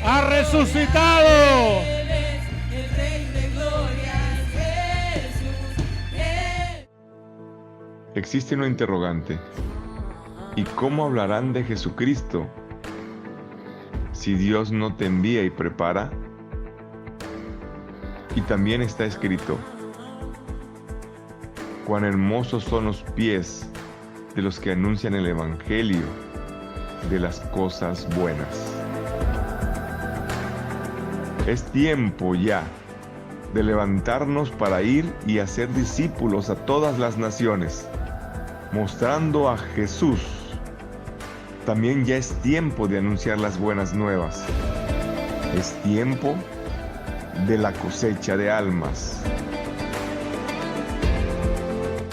ha resucitado. El Rey de Gloria, Jesús. Existe una interrogante. ¿Y cómo hablarán de Jesucristo si Dios no te envía y prepara? Y también está escrito: cuán hermosos son los pies de los que anuncian el evangelio de las cosas buenas. Es tiempo ya de levantarnos para ir y hacer discípulos a todas las naciones, mostrando a Jesús. También ya es tiempo de anunciar las buenas nuevas. Es tiempo de la cosecha de almas.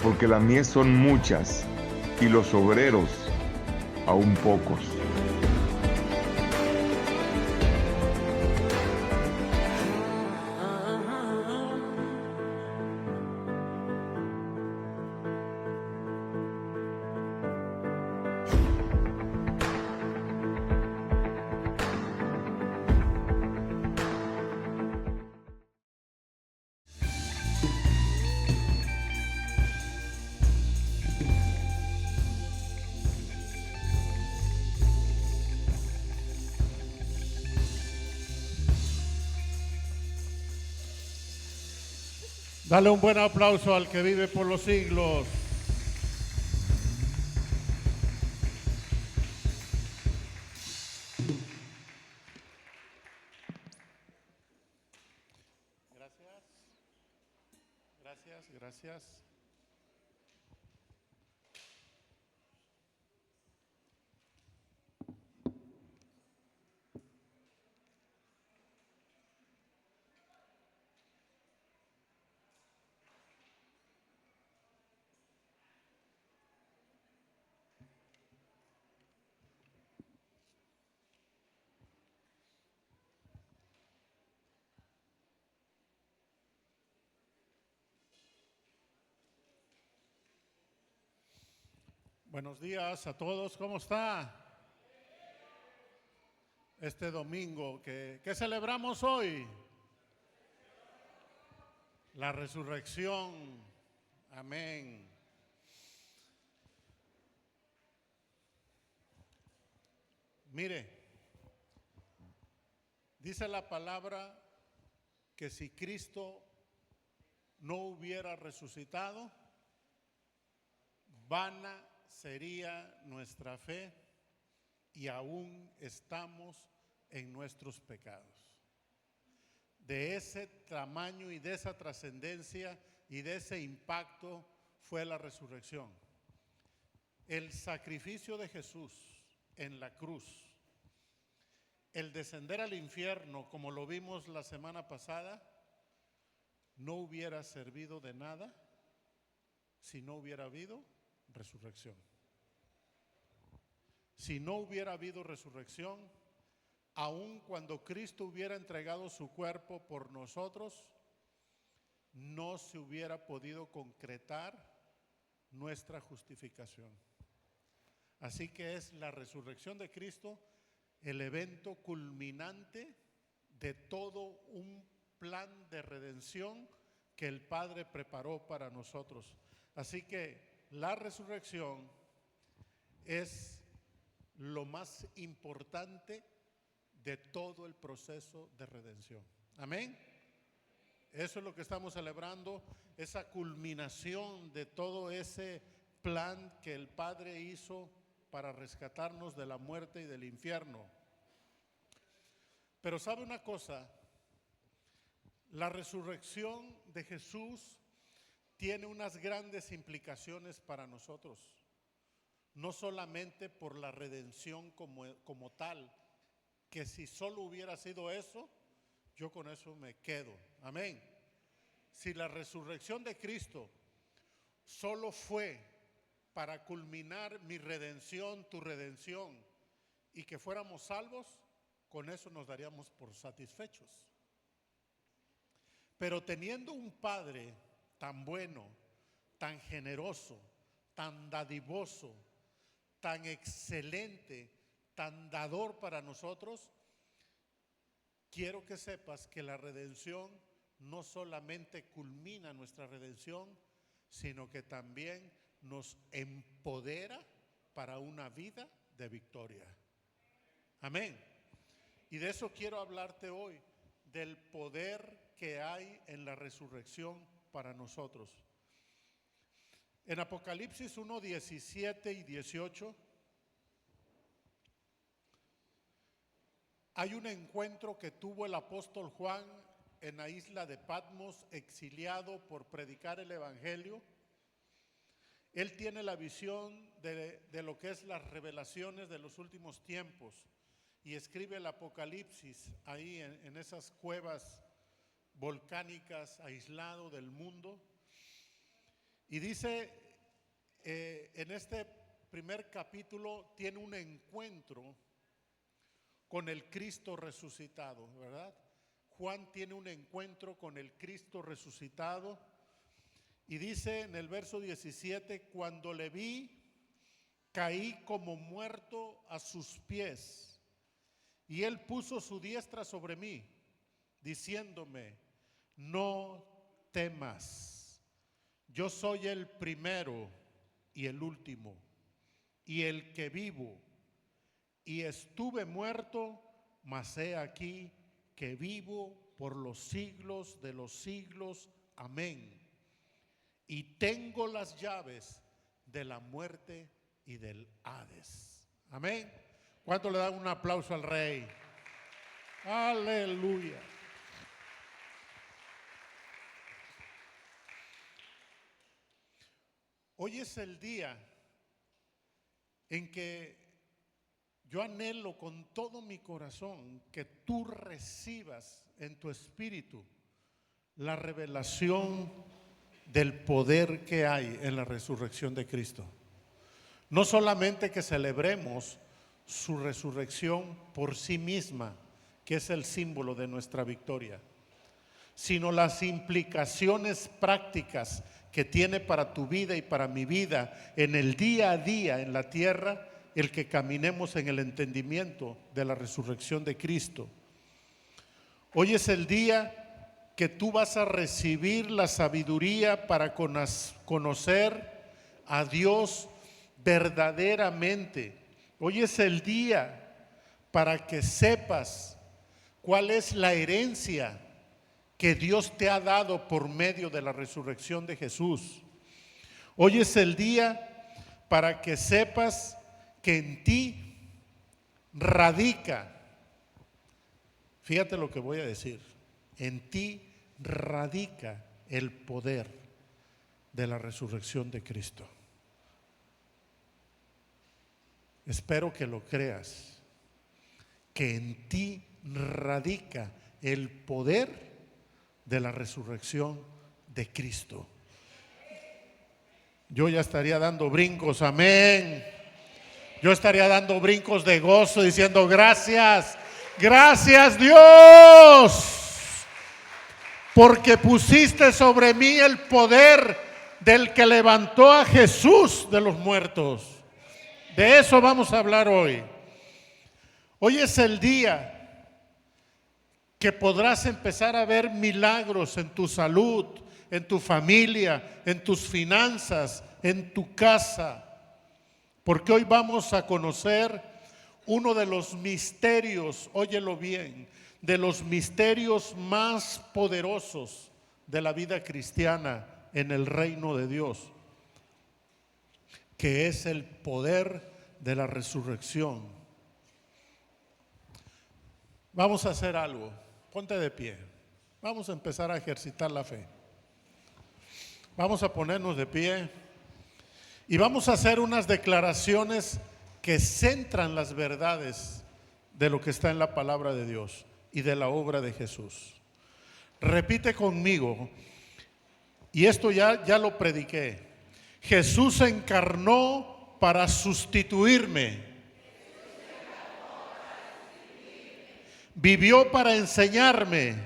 Porque las mies son muchas y los obreros aún pocos. Dale un buen aplauso al que vive por los siglos. Gracias. Buenos días a todos, ¿cómo está? Este domingo, ¿qué celebramos hoy? La resurrección. Amén. Mire, dice la palabra que si Cristo no hubiera resucitado, vana sería nuestra fe y aún estamos en nuestros pecados. De ese tamaño y de esa trascendencia y de ese impacto fue la resurrección. El sacrificio de Jesús en la cruz, el descender al infierno, como lo vimos la semana pasada, no hubiera servido de nada si no hubiera habido resurrección. Si no hubiera habido resurrección, aun cuando Cristo hubiera entregado su cuerpo por nosotros, no se hubiera podido concretar nuestra justificación. Así que es la resurrección de Cristo el evento culminante de todo un plan de redención que el Padre preparó para nosotros. Así que la resurrección es lo más importante de todo el proceso de redención. Amén. Eso es lo que estamos celebrando, esa culminación de todo ese plan que el Padre hizo para rescatarnos de la muerte y del infierno. Pero ¿sabe una cosa? La resurrección de Jesús tiene unas grandes implicaciones para nosotros. No solamente por la redención como tal, que si solo hubiera sido eso, yo con eso me quedo. Amén. Si la resurrección de Cristo solo fue para culminar mi redención, tu redención, y que fuéramos salvos, con eso nos daríamos por satisfechos. Pero teniendo un Padre tan bueno, tan generoso, tan dadivoso, tan excelente, tan dador para nosotros, quiero que sepas que la redención no solamente culmina nuestra redención, sino que también nos empodera para una vida de victoria. Amén. Y de eso quiero hablarte hoy, del poder que hay en la resurrección para nosotros. En Apocalipsis 1, 17 y 18 hay un encuentro que tuvo el apóstol Juan en la isla de Patmos, exiliado por predicar el evangelio. Él tiene la visión de lo que es las revelaciones de los últimos tiempos y escribe el Apocalipsis ahí en esas cuevas volcánicas, aislado del mundo. Y dice, en este primer capítulo tiene un encuentro con el Cristo resucitado, ¿verdad? Juan tiene un encuentro con el Cristo resucitado y dice en el verso 17: cuando le vi, caí como muerto a sus pies, y él puso su diestra sobre mí, diciéndome: no temas, yo soy el primero y el último, y el que vivo, y estuve muerto, mas he aquí que vivo por los siglos de los siglos. Amén. Y tengo las llaves de la muerte y del Hades. Amén. ¿Cuánto le dan un aplauso al Rey? Aleluya. Hoy es el día en que yo anhelo con todo mi corazón que tú recibas en tu espíritu la revelación del poder que hay en la resurrección de Cristo. No solamente que celebremos su resurrección por sí misma, que es el símbolo de nuestra victoria, sino las implicaciones prácticas que tiene para tu vida y para mi vida en el día a día en la tierra, el que caminemos en el entendimiento de la resurrección de Cristo. Hoy es el día que tú vas a recibir la sabiduría para conocer a Dios verdaderamente. Hoy es el día para que sepas cuál es la herencia que Dios te ha dado por medio de la resurrección de Jesús. Hoy es el día para que sepas que en ti radica, fíjate lo que voy a decir, en ti radica el poder de la resurrección de Cristo. Espero que lo creas, que en ti radica el poder de la resurrección de Cristo. Yo ya estaría dando brincos, amén. Yo estaría dando brincos de gozo diciendo: gracias, gracias Dios, porque pusiste sobre mí el poder del que levantó a Jesús de los muertos. De eso vamos a hablar hoy. Hoy es el día que podrás empezar a ver milagros en tu salud, en tu familia, en tus finanzas, en tu casa. Porque hoy vamos a conocer uno de los misterios, óyelo bien, de los misterios más poderosos de la vida cristiana en el reino de Dios, que es el poder de la resurrección. Vamos a hacer algo, ponte de pie, vamos a empezar a ejercitar la fe. Vamos a ponernos de pie y vamos a hacer unas declaraciones que centran las verdades de lo que está en la palabra de Dios y de la obra de Jesús. Repite conmigo, y esto ya lo prediqué: Jesús se encarnó para sustituirme, vivió para enseñarme,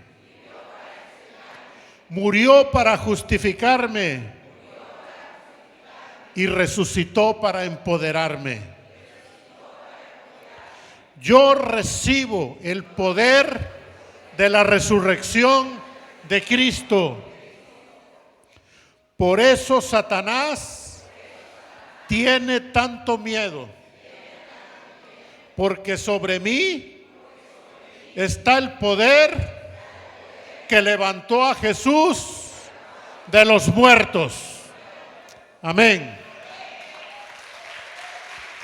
murió para justificarme y resucitó para empoderarme. Yo recibo el poder de la resurrección de Cristo. Por eso Satanás tiene tanto miedo, porque sobre mí está el poder que levantó a Jesús de los muertos. Amén.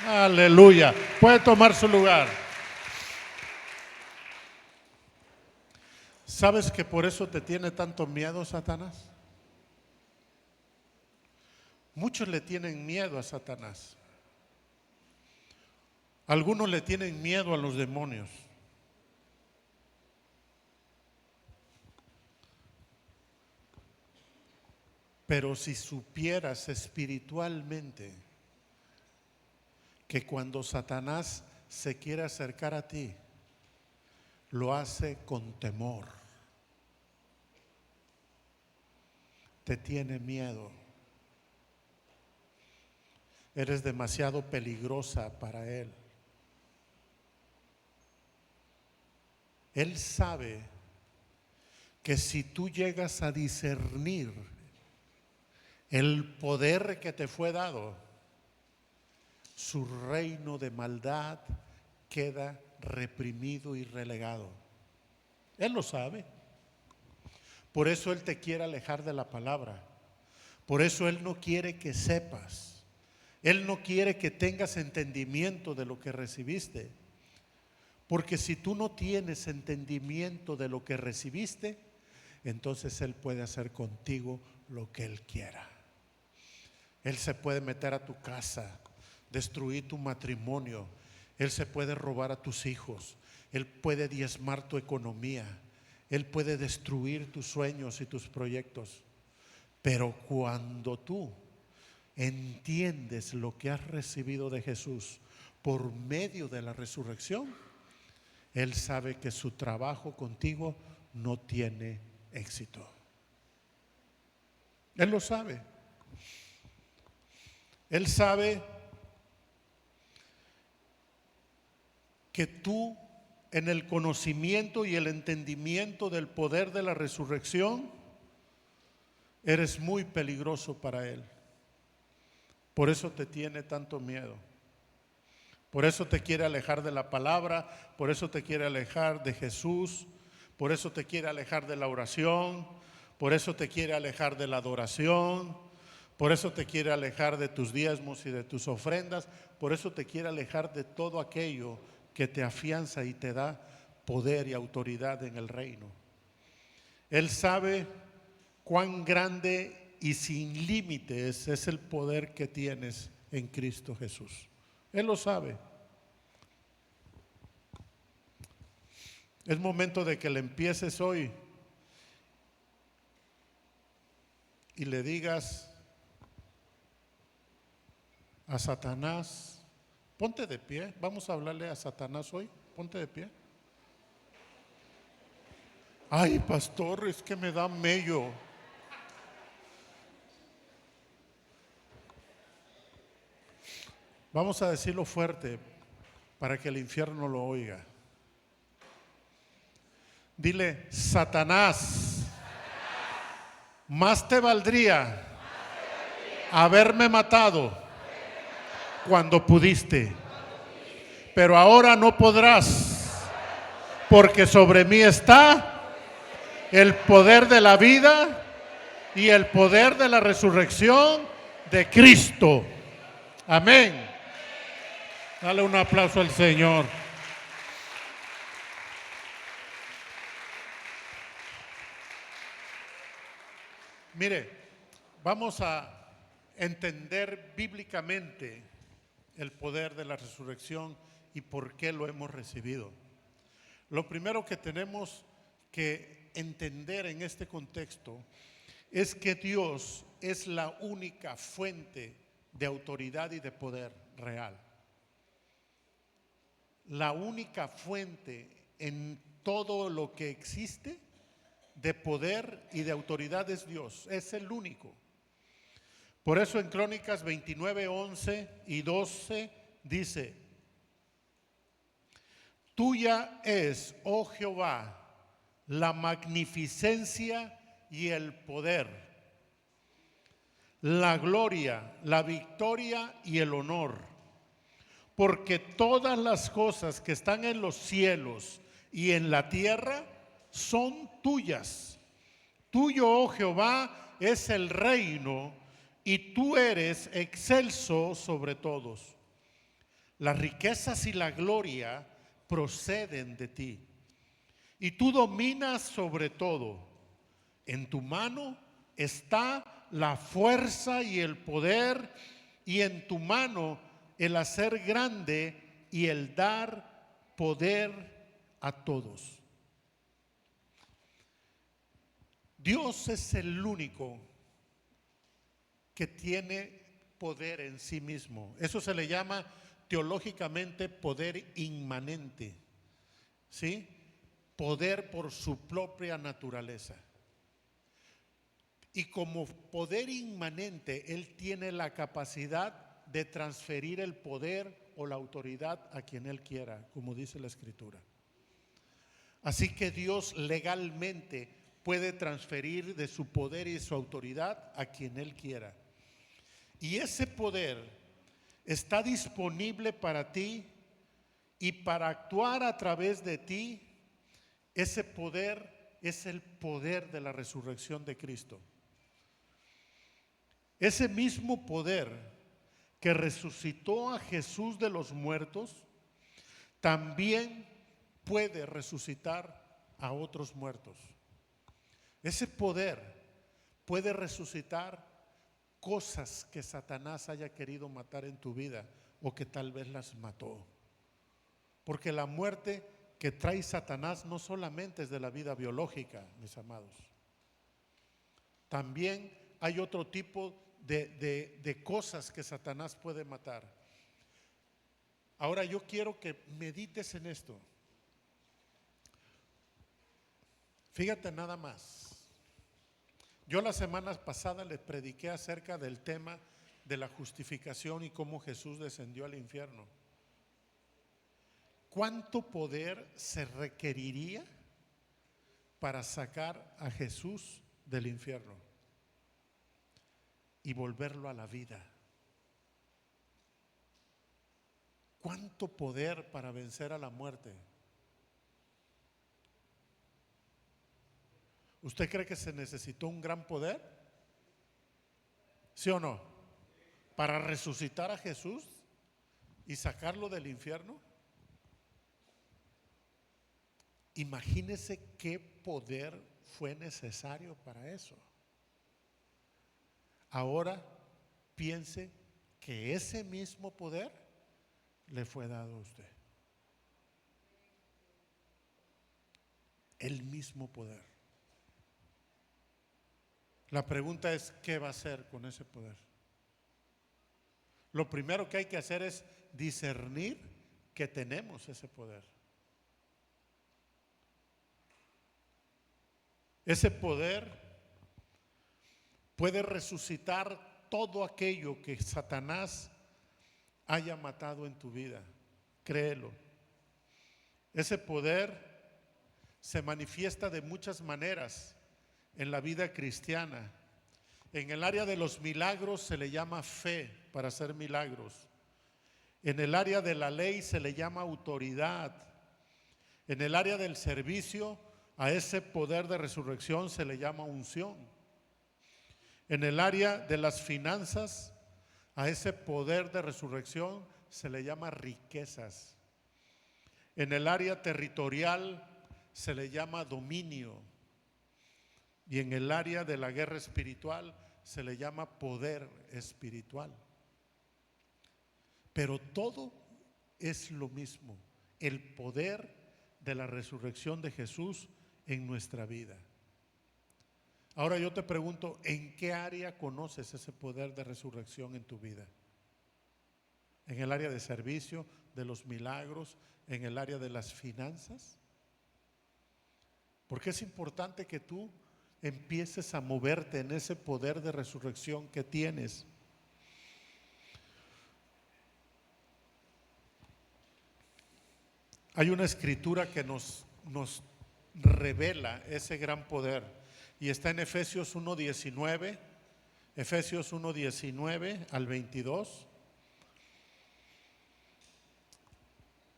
Aleluya. Puede tomar su lugar. ¿Sabes que por eso te tiene tanto miedo Satanás? Muchos le tienen miedo a Satanás. Algunos le tienen miedo a los demonios. Pero si supieras espiritualmente que cuando Satanás se quiere acercar a ti, lo hace con temor. Te tiene miedo. Eres demasiado peligrosa para él. Él sabe que si tú llegas a discernir el poder que te fue dado, su reino de maldad queda reprimido y relegado. Él lo sabe. Por eso Él te quiere alejar de la palabra. Por eso Él no quiere que sepas. Él no quiere que tengas entendimiento de lo que recibiste. Porque si tú no tienes entendimiento de lo que recibiste, entonces Él puede hacer contigo lo que Él quiera. Él se puede meter a tu casa, destruir tu matrimonio. Él se puede robar a tus hijos. Él puede diezmar tu economía. Él puede destruir tus sueños y tus proyectos. Pero cuando tú entiendes lo que has recibido de Jesús por medio de la resurrección, Él sabe que su trabajo contigo no tiene éxito. Él lo sabe. Él sabe que tú, en el conocimiento y el entendimiento del poder de la resurrección, eres muy peligroso para Él. Por eso te tiene tanto miedo. Por eso te quiere alejar de la palabra, por eso te quiere alejar de Jesús, por eso te quiere alejar de la oración, por eso te quiere alejar de la adoración, por eso te quiere alejar de tus diezmos y de tus ofrendas, por eso te quiere alejar de todo aquello que te afianza y te da poder y autoridad en el reino. Él sabe cuán grande y sin límites es el poder que tienes en Cristo Jesús. Él lo sabe. Es momento de que le empieces hoy y le digas a Satanás, ponte de pie, vamos a hablarle a Satanás hoy, ponte de pie. Ay, pastor, es que me da mello. Vamos a decirlo fuerte para que el infierno lo oiga. Dile, Satanás, más te valdría haberme matado cuando pudiste, pero ahora no podrás, porque sobre mí está el poder de la vida y el poder de la resurrección de Cristo. Amén. Dale un aplauso al Señor. Mire, vamos a entender bíblicamente el poder de la resurrección y por qué lo hemos recibido. Lo primero que tenemos que entender en este contexto es que Dios es la única fuente de autoridad y de poder real. La única fuente en todo lo que existe de poder y de autoridad es Dios, es el único. Por eso en Crónicas 29, 11 y 12 dice: tuya es, oh Jehová, la magnificencia y el poder, la gloria, la victoria y el honor, porque todas las cosas que están en los cielos y en la tierra son tuyas. Tuyo, oh Jehová, es el reino, y tú eres excelso sobre todos. Las riquezas y la gloria proceden de ti, y tú dominas sobre todo. En tu mano está la fuerza y el poder, y en tu mano el hacer grande y el dar poder a todos. Dios es el único que tiene poder en sí mismo. Eso se le llama teológicamente poder inmanente, ¿sí? Poder por su propia naturaleza. Y como poder inmanente, Él tiene la capacidad de transferir el poder o la autoridad a quien Él quiera, como dice la Escritura. Así que Dios legalmente puede transferir de su poder y su autoridad a quien Él quiera. Y ese poder está disponible para ti, y para actuar a través de ti. Ese poder es el poder de la resurrección de Cristo. Ese mismo poder que resucitó a Jesús de los muertos, también puede resucitar a otros muertos. Ese poder puede resucitar cosas que Satanás haya querido matar en tu vida, o que tal vez las mató. Porque la muerte que trae Satanás no solamente es de la vida biológica, mis amados. También hay otro tipo de cosas que Satanás puede matar. Ahora yo quiero que medites en esto. Fíjate nada más. Yo la semana pasada les prediqué acerca del tema de la justificación y cómo Jesús descendió al infierno. ¿Cuánto poder se requeriría para sacar a Jesús del infierno y volverlo a la vida? ¿Cuánto poder para vencer a la muerte? ¿Usted cree que se necesitó un gran poder? ¿Sí o no? ¿Para resucitar a Jesús y sacarlo del infierno? Imagínese qué poder fue necesario para eso. Ahora piense que ese mismo poder le fue dado a usted. El mismo poder. La pregunta es, ¿qué va a hacer con ese poder? Lo primero que hay que hacer es discernir que tenemos ese poder. Ese poder puede resucitar todo aquello que Satanás haya matado en tu vida. Créelo. Ese poder se manifiesta de muchas maneras en la vida cristiana. En el área de los milagros se le llama fe para hacer milagros. En el área de la ley se le llama autoridad. En el área del servicio, a ese poder de resurrección se le llama unción. En el área de las finanzas, a ese poder de resurrección se le llama riquezas. En el área territorial se le llama dominio. Y en el área de la guerra espiritual se le llama poder espiritual. Pero todo es lo mismo, el poder de la resurrección de Jesús en nuestra vida. Ahora yo te pregunto, ¿en qué área conoces ese poder de resurrección en tu vida? ¿En el área de servicio, de los milagros, en el área de las finanzas? Porque es importante que tú empieces a moverte en ese poder de resurrección que tienes. Hay una escritura que nos revela ese gran poder. Y está en Efesios 1:19, Efesios 1:19 al 22.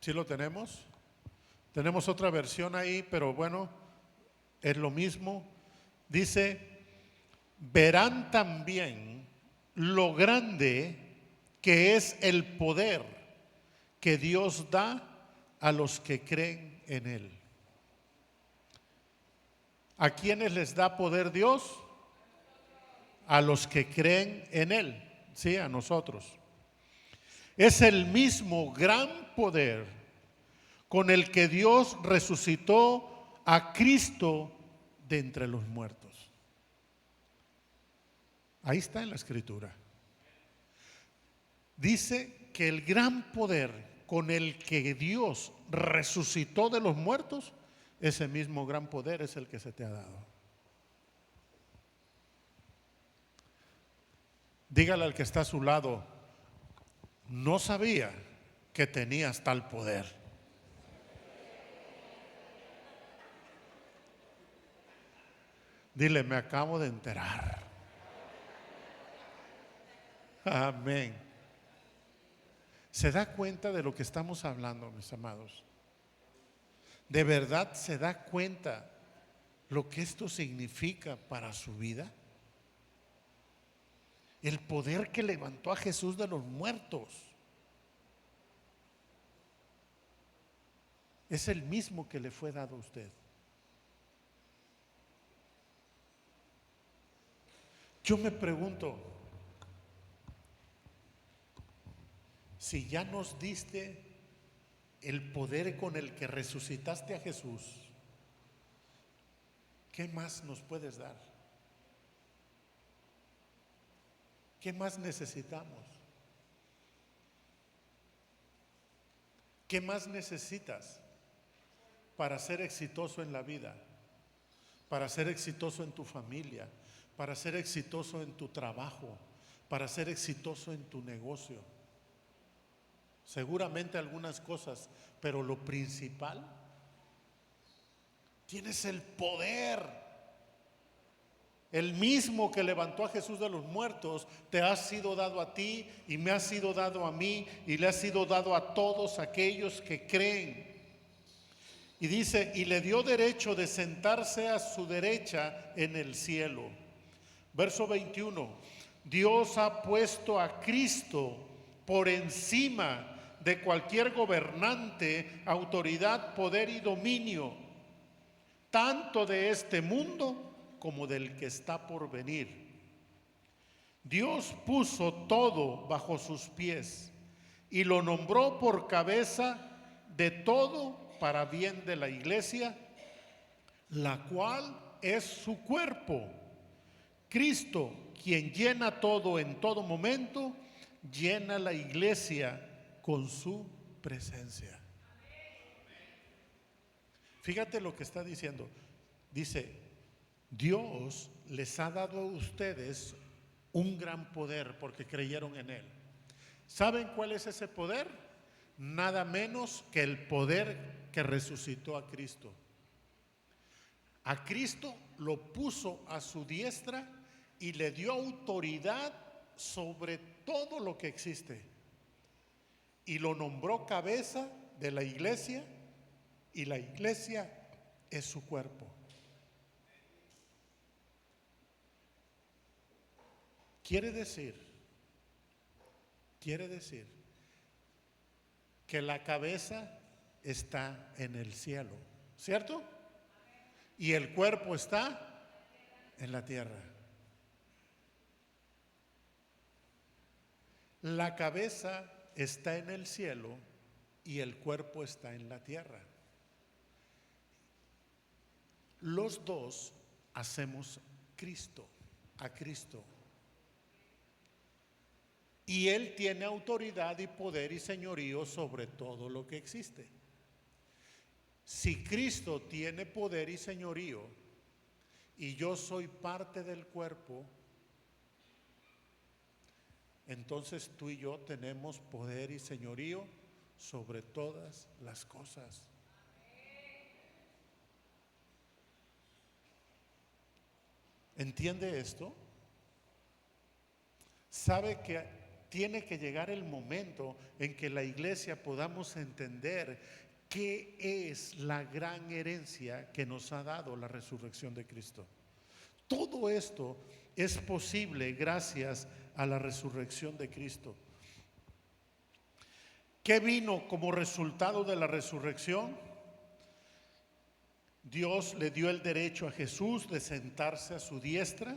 ¿Sí lo tenemos? Tenemos otra versión ahí, pero bueno, es lo mismo. Dice, verán también lo grande que es el poder que Dios da a los que creen en Él. ¿A quiénes les da poder Dios? A los que creen en Él, sí, a nosotros. Es el mismo gran poder con el que Dios resucitó a Cristo de entre los muertos. Ahí está en la Escritura. Dice que el gran poder con el que Dios resucitó de los muertos, ese mismo gran poder es el que se te ha dado. Dígale al que está a su lado, no sabía que tenías tal poder. Dile, me acabo de enterar. Amén. ¿Se da cuenta de lo que estamos hablando, mis amados? ¿De verdad se da cuenta lo que esto significa para su vida? El poder que levantó a Jesús de los muertos es el mismo que le fue dado a usted. Yo me pregunto, si ya nos diste el poder con el que resucitaste a Jesús, ¿qué más nos puedes dar? ¿Qué más necesitamos? ¿Qué más necesitas para ser exitoso en la vida? Para ser exitoso en tu familia, para ser exitoso en tu trabajo, para ser exitoso en tu negocio. Seguramente algunas cosas, pero lo principal, tienes el poder. El mismo que levantó a Jesús de los muertos te ha sido dado a ti y me ha sido dado a mí y le ha sido dado a todos aquellos que creen. Y dice, y le dio derecho de sentarse a su derecha en el cielo. Verso 21, Dios ha puesto a Cristo por encima de cualquier gobernante, autoridad, poder y dominio, tanto de este mundo como del que está por venir. Dios puso todo bajo sus pies y lo nombró por cabeza de todo para bien de la iglesia, la cual es su cuerpo. Cristo, quien llena todo en todo momento, llena la iglesia con su presencia. Fíjate lo que está diciendo. Dice, Dios les ha dado a ustedes un gran poder porque creyeron en Él. ¿Saben cuál es ese poder? Nada menos que el poder que resucitó a Cristo. A Cristo lo puso a su diestra y le dio autoridad sobre todo lo que existe. Y lo nombró cabeza de la iglesia, y la iglesia es su cuerpo. Quiere decir que la cabeza está en el cielo, ¿cierto? Y el cuerpo está en la tierra. La cabeza está en el cielo y el cuerpo está en la tierra. Los dos hacemos a Cristo. Y Él tiene autoridad y poder y señorío sobre todo lo que existe. Si Cristo tiene poder y señorío y yo soy parte del cuerpo, entonces tú y yo tenemos poder y señorío sobre todas las cosas. ¿Entiende esto? Sabe que tiene que llegar el momento en que la iglesia podamos entender qué es la gran herencia que nos ha dado la resurrección de Cristo. Todo esto es posible gracias a la resurrección de Cristo. ¿Qué vino como resultado de la resurrección? Dios le dio el derecho a Jesús de sentarse a su diestra,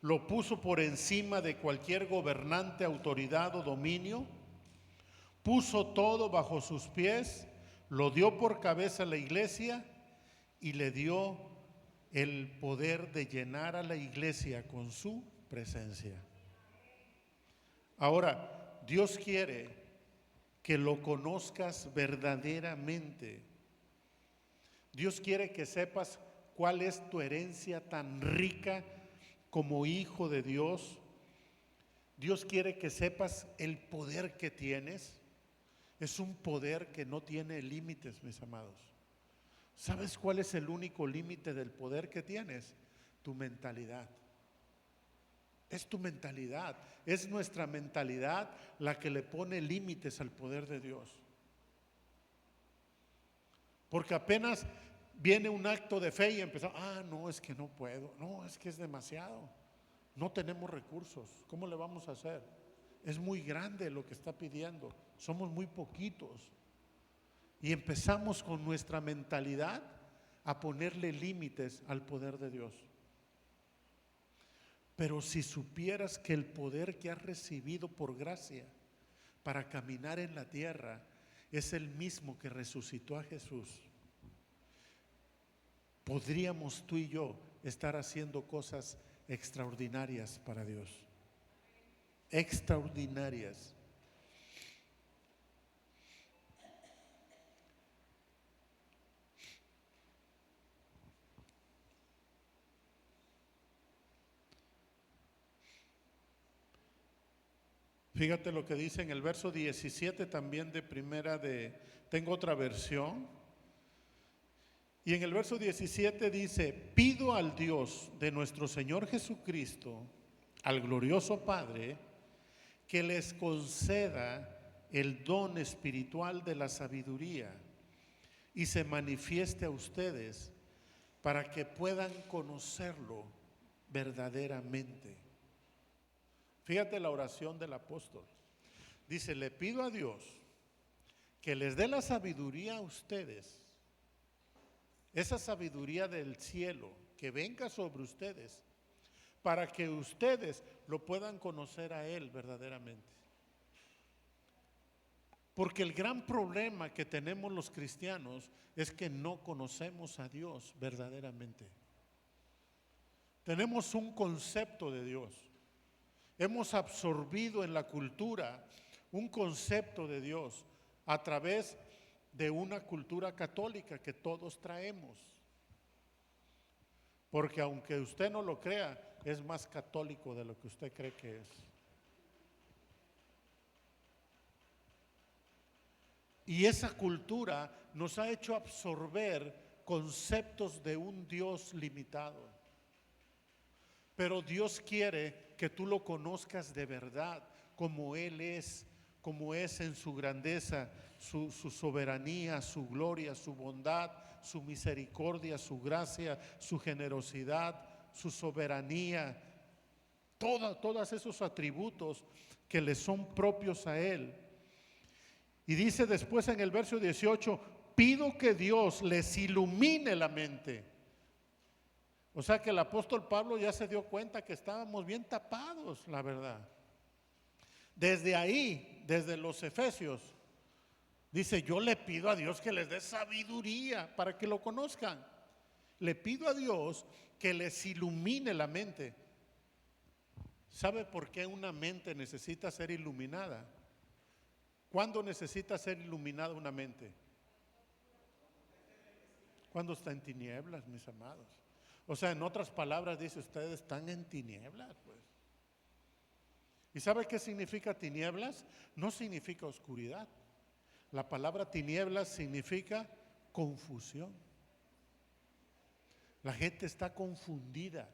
lo puso por encima de cualquier gobernante, autoridad o dominio, puso todo bajo sus pies, lo dio por cabeza a la iglesia y le dio el poder de llenar a la iglesia con su presencia. Ahora, Dios quiere que lo conozcas verdaderamente. Dios quiere que sepas cuál es tu herencia tan rica como hijo de Dios. Dios quiere que sepas el poder que tienes. Es un poder que no tiene límites, mis amados. ¿Sabes cuál es el único límite del poder que tienes? Tu mentalidad. Es tu mentalidad, es nuestra mentalidad la que le pone límites al poder de Dios. Porque apenas viene un acto de fe y empezamos, no, es que no puedo, no, es que es demasiado, no tenemos recursos, ¿cómo le vamos a hacer? Es muy grande lo que está pidiendo, somos muy poquitos. Y empezamos con nuestra mentalidad a ponerle límites al poder de Dios. Pero si supieras que el poder que has recibido por gracia para caminar en la tierra es el mismo que resucitó a Jesús, podríamos tú y yo estar haciendo cosas extraordinarias para Dios. Extraordinarias. Fíjate lo que dice en el verso 17 también de tengo otra versión. Y en el verso 17 dice, pido al Dios de nuestro Señor Jesucristo, al glorioso Padre, que les conceda el don espiritual de la sabiduría y se manifieste a ustedes para que puedan conocerlo verdaderamente. Fíjate la oración del apóstol. Dice, le pido a Dios que les dé la sabiduría a ustedes, esa sabiduría del cielo que venga sobre ustedes, para que ustedes lo puedan conocer a Él verdaderamente. Porque el gran problema que tenemos los cristianos es que no conocemos a Dios verdaderamente. Tenemos un concepto de Dios. Hemos absorbido en la cultura un concepto de Dios a través de una cultura católica que todos traemos. Porque aunque usted no lo crea, es más católico de lo que usted cree que es. Y esa cultura nos ha hecho absorber conceptos de un Dios limitado. Pero Dios quiere que tú lo conozcas de verdad, como Él es, como es en su grandeza, su soberanía, su gloria, su bondad, su misericordia, su gracia, su generosidad, su soberanía, todos esos atributos que le son propios a Él. Y dice después en el verso 18, pido que Dios les ilumine la mente. O sea que el apóstol Pablo ya se dio cuenta que estábamos bien tapados, la verdad. Desde ahí, desde los Efesios, dice, yo le pido a Dios que les dé sabiduría para que lo conozcan. Le pido a Dios que les ilumine la mente. ¿Sabe por qué una mente necesita ser iluminada? ¿Cuándo necesita ser iluminada una mente? Cuando está en tinieblas, mis amados. O sea, en otras palabras dice, ustedes están en tinieblas, pues. ¿Y sabe qué significa tinieblas? No significa oscuridad. La palabra tinieblas significa confusión. La gente está confundida.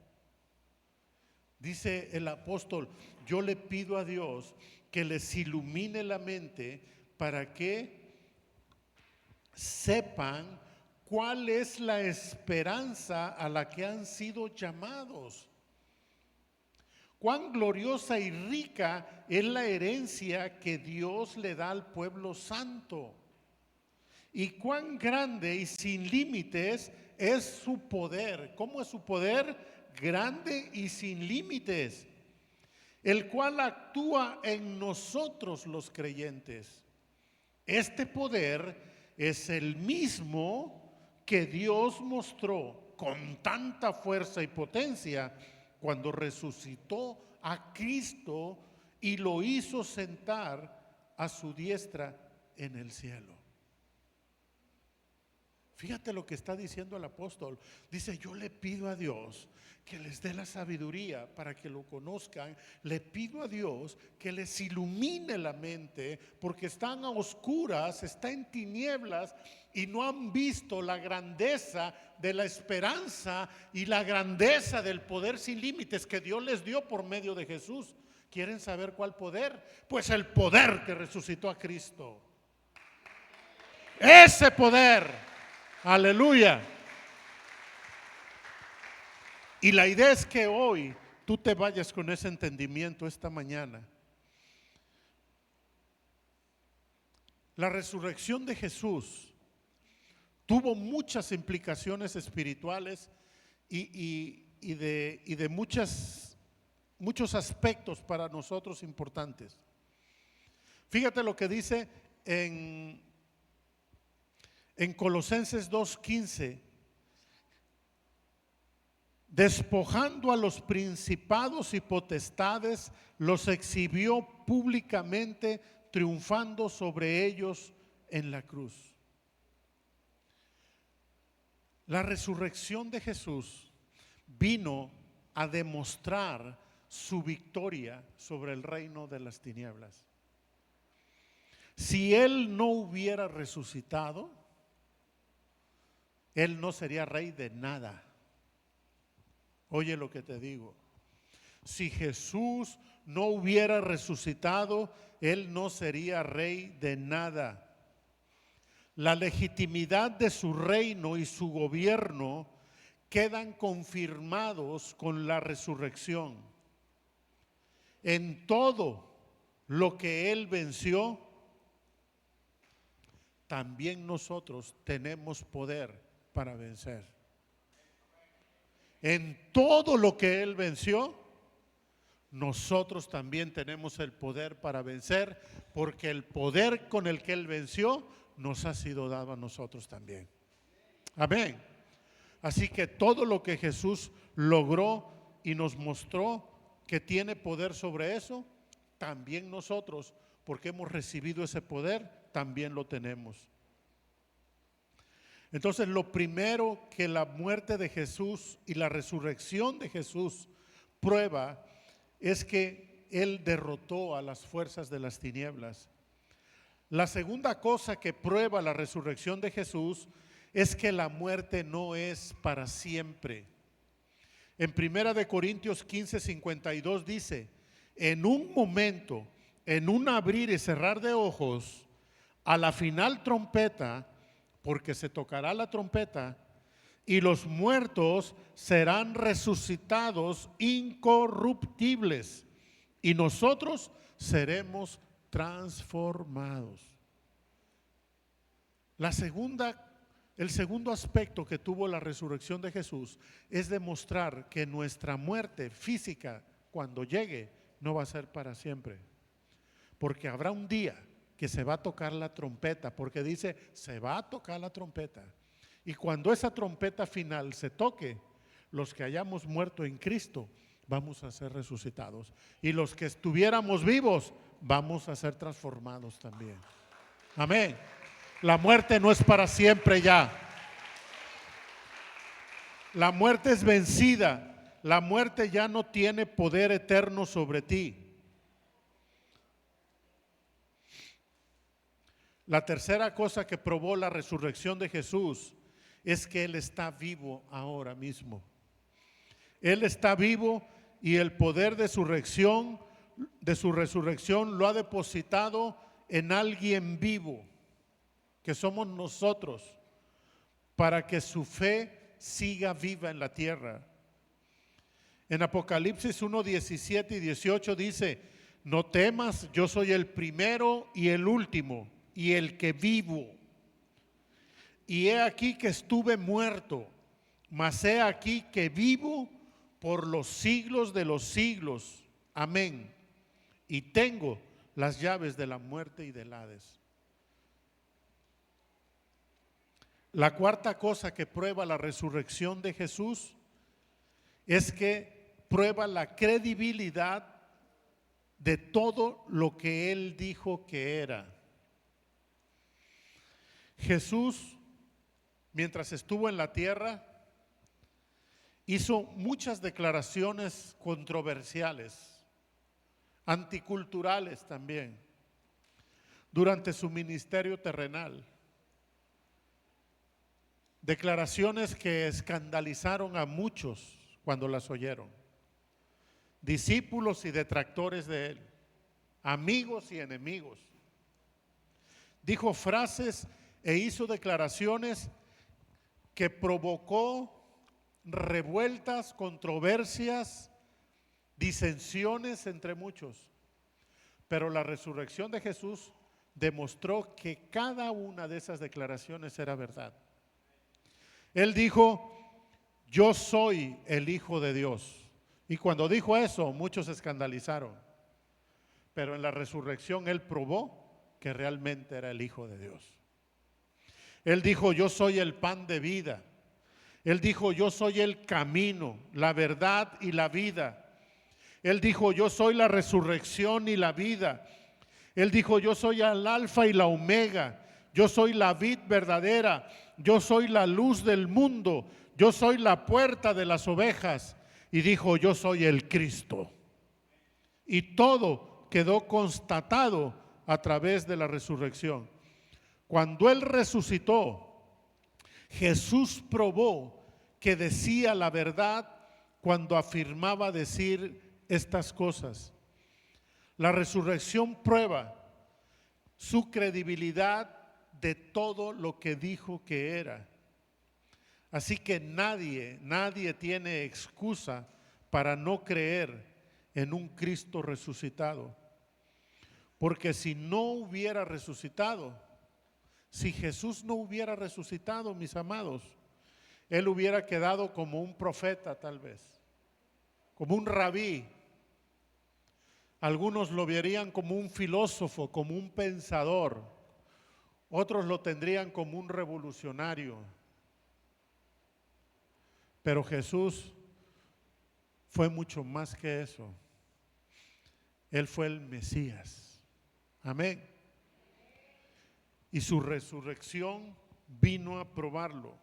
Dice el apóstol, yo le pido a Dios que les ilumine la mente para que sepan cuál es la esperanza a la que han sido llamados. Cuán gloriosa y rica es la herencia que Dios le da al pueblo santo. Y cuán grande y sin límites es su poder. ¿Cómo es su poder? Grande y sin límites, el cual actúa en nosotros los creyentes. Este poder es el mismo que Dios mostró con tanta fuerza y potencia cuando resucitó a Cristo y lo hizo sentar a su diestra en el cielo. Fíjate lo que está diciendo el apóstol. Dice, yo le pido a Dios que les dé la sabiduría para que lo conozcan. Le pido a Dios que les ilumine la mente, porque están a oscuras, están en tinieblas y no han visto la grandeza de la esperanza y la grandeza del poder sin límites que Dios les dio por medio de Jesús. ¿Quieren saber cuál poder? Pues el poder que resucitó a Cristo. Ese poder. Aleluya. Y la idea es que hoy tú te vayas con ese entendimiento esta mañana. La resurrección de Jesús tuvo muchas implicaciones espirituales y de muchos aspectos para nosotros importantes. Fíjate lo que dice en Colosenses 2:15, despojando a los principados y potestades, los exhibió públicamente, triunfando sobre ellos en la cruz. La resurrección de Jesús vino a demostrar su victoria sobre el reino de las tinieblas. Si Él no hubiera resucitado, Él no sería rey de nada. Oye lo que te digo. Si Jesús no hubiera resucitado, Él no sería rey de nada. La legitimidad de su reino y su gobierno quedan confirmados con la resurrección. En todo lo que Él venció, también nosotros tenemos poder para vencer. En todo lo que Él venció, nosotros también tenemos el poder para vencer, porque el poder con el que Él venció nos ha sido dado a nosotros también. Amén. Así que todo lo que Jesús logró y nos mostró que tiene poder sobre eso, también nosotros, porque hemos recibido ese poder, también lo tenemos. Entonces, lo primero que la muerte de Jesús y la resurrección de Jesús prueba es que Él derrotó a las fuerzas de las tinieblas. La segunda cosa que prueba la resurrección de Jesús es que la muerte no es para siempre. En 1 Corintios 15:52 dice, en un momento, en un abrir y cerrar de ojos, a la final trompeta, porque se tocará la trompeta y los muertos serán resucitados incorruptibles y nosotros seremos transformados. El segundo aspecto que tuvo la resurrección de Jesús es demostrar que nuestra muerte física, cuando llegue, no va a ser para siempre, porque habrá un día que se va a tocar la trompeta, porque dice, se va a tocar la trompeta. Y cuando esa trompeta final se toque, los que hayamos muerto en Cristo, vamos a ser resucitados. Y los que estuviéramos vivos, vamos a ser transformados también. Amén. La muerte no es para siempre ya. La muerte es vencida. La muerte ya no tiene poder eterno sobre ti. La tercera cosa que probó la resurrección de Jesús es que Él está vivo ahora mismo. Él está vivo y el poder de su resurrección lo ha depositado en alguien vivo, que somos nosotros, para que su fe siga viva en la tierra. En Apocalipsis 1, 17 y 18 dice: no temas, yo soy el primero y el último y el que vivo. Y he aquí que estuve muerto, mas he aquí que vivo por los siglos de los siglos. Amén. Y tengo las llaves de la muerte y del Hades. La cuarta cosa que prueba la resurrección de Jesús es que prueba la credibilidad de todo lo que Él dijo que era. Jesús, mientras estuvo en la tierra, hizo muchas declaraciones controversiales, anticulturales también, durante su ministerio terrenal. Declaraciones que escandalizaron a muchos cuando las oyeron. Discípulos y detractores de él, amigos y enemigos. Dijo frases e hizo declaraciones que provocó revueltas, controversias, disensiones entre muchos. Pero la resurrección de Jesús demostró que cada una de esas declaraciones era verdad. Él dijo: yo soy el Hijo de Dios. Y cuando dijo eso, muchos se escandalizaron. Pero en la resurrección Él probó que realmente era el Hijo de Dios. Él dijo: yo soy el pan de vida. Él dijo: yo soy el camino, la verdad y la vida. Él dijo: yo soy la resurrección y la vida. Él dijo: yo soy el alfa y la omega. Yo soy la vid verdadera. Yo soy la luz del mundo. Yo soy la puerta de las ovejas. Y dijo: yo soy el Cristo. Y todo quedó constatado a través de la resurrección. Cuando Él resucitó, Jesús probó que decía la verdad cuando afirmaba decir estas cosas. La resurrección prueba su credibilidad de todo lo que dijo que era. Así que nadie tiene excusa para no creer en un Cristo resucitado. Porque si no hubiera resucitado, si Jesús no hubiera resucitado, mis amados, Él hubiera quedado como un profeta tal vez, como un rabí. Algunos lo verían como un filósofo, como un pensador. Otros lo tendrían como un revolucionario. Pero Jesús fue mucho más que eso. Él fue el Mesías. Amén. Y su resurrección vino a probarlo.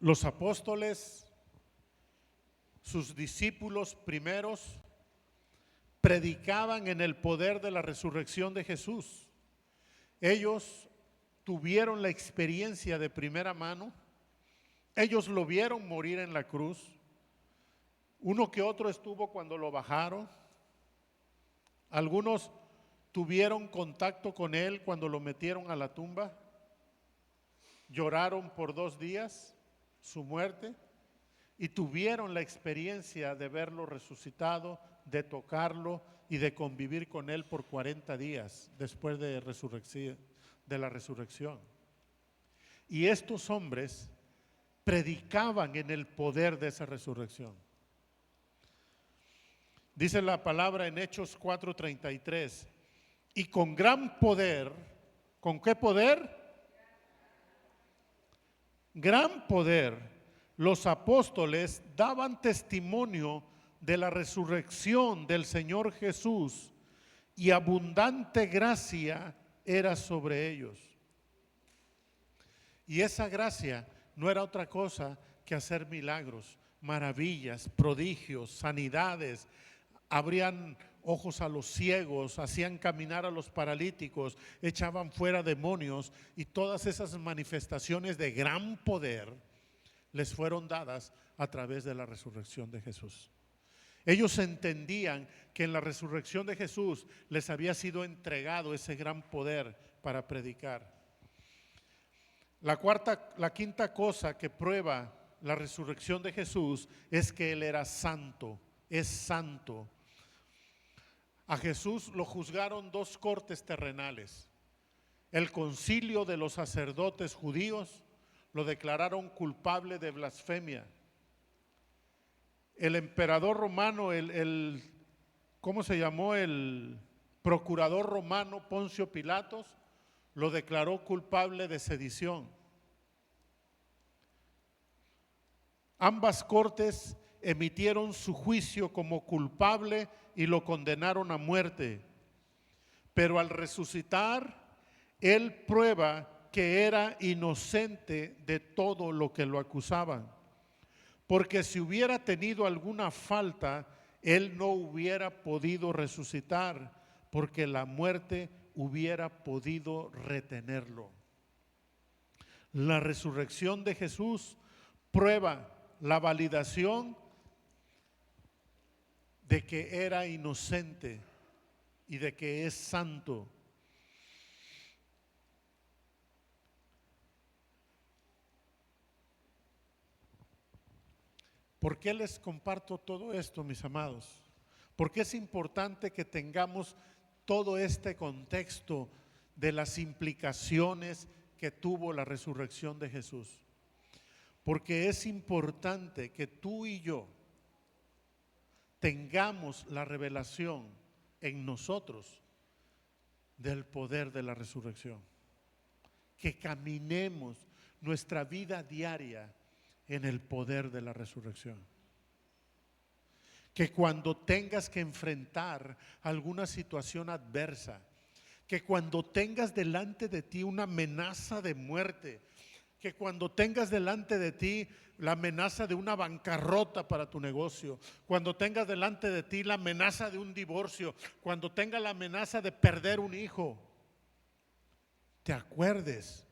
Los apóstoles, sus discípulos primeros, predicaban en el poder de la resurrección de Jesús. Ellos tuvieron la experiencia de primera mano. Ellos lo vieron morir en la cruz. Uno que otro estuvo cuando lo bajaron. Algunos tuvieron contacto con Él cuando lo metieron a la tumba. Lloraron por 2 días su muerte y tuvieron la experiencia de verlo resucitado, de tocarlo y de convivir con Él por 40 días después de la resurrección. Y estos hombres predicaban en el poder de esa resurrección. Dice la palabra en Hechos 4:33, y con gran poder. ¿Con qué poder? Gran poder. Los apóstoles daban testimonio de la resurrección del Señor Jesús, y abundante gracia era sobre ellos. Y esa gracia no era otra cosa que hacer milagros, maravillas, prodigios, sanidades. Abrían ojos a los ciegos, hacían caminar a los paralíticos, echaban fuera demonios, y todas esas manifestaciones de gran poder les fueron dadas a través de la resurrección de Jesús. Ellos entendían que en la resurrección de Jesús les había sido entregado ese gran poder para predicar. La quinta cosa que prueba la resurrección de Jesús es que Él era santo, es santo. A Jesús lo juzgaron dos cortes terrenales. El concilio de los sacerdotes judíos lo declararon culpable de blasfemia. El emperador romano, ¿cómo se llamó? El procurador romano Poncio Pilatos lo declaró culpable de sedición. Ambas cortes emitieron su juicio como culpable y lo condenaron a muerte. Pero al resucitar, Él prueba que era inocente de todo lo que lo acusaban. Porque si hubiera tenido alguna falta, Él no hubiera podido resucitar, porque la muerte hubiera podido retenerlo. La resurrección de Jesús prueba la validación de que era inocente y de que es santo. ¿Por qué les comparto todo esto, mis amados? Porque es importante que tengamos todo este contexto de las implicaciones que tuvo la resurrección de Jesús. Porque es importante que tú y yo tengamos la revelación en nosotros del poder de la resurrección. Que caminemos nuestra vida diaria en el poder de la resurrección. Que cuando tengas que enfrentar alguna situación adversa, que cuando tengas delante de ti una amenaza de muerte, que cuando tengas delante de ti la amenaza de una bancarrota para tu negocio, cuando tengas delante de ti la amenaza de un divorcio, cuando tengas la amenaza de perder un hijo, te acuerdes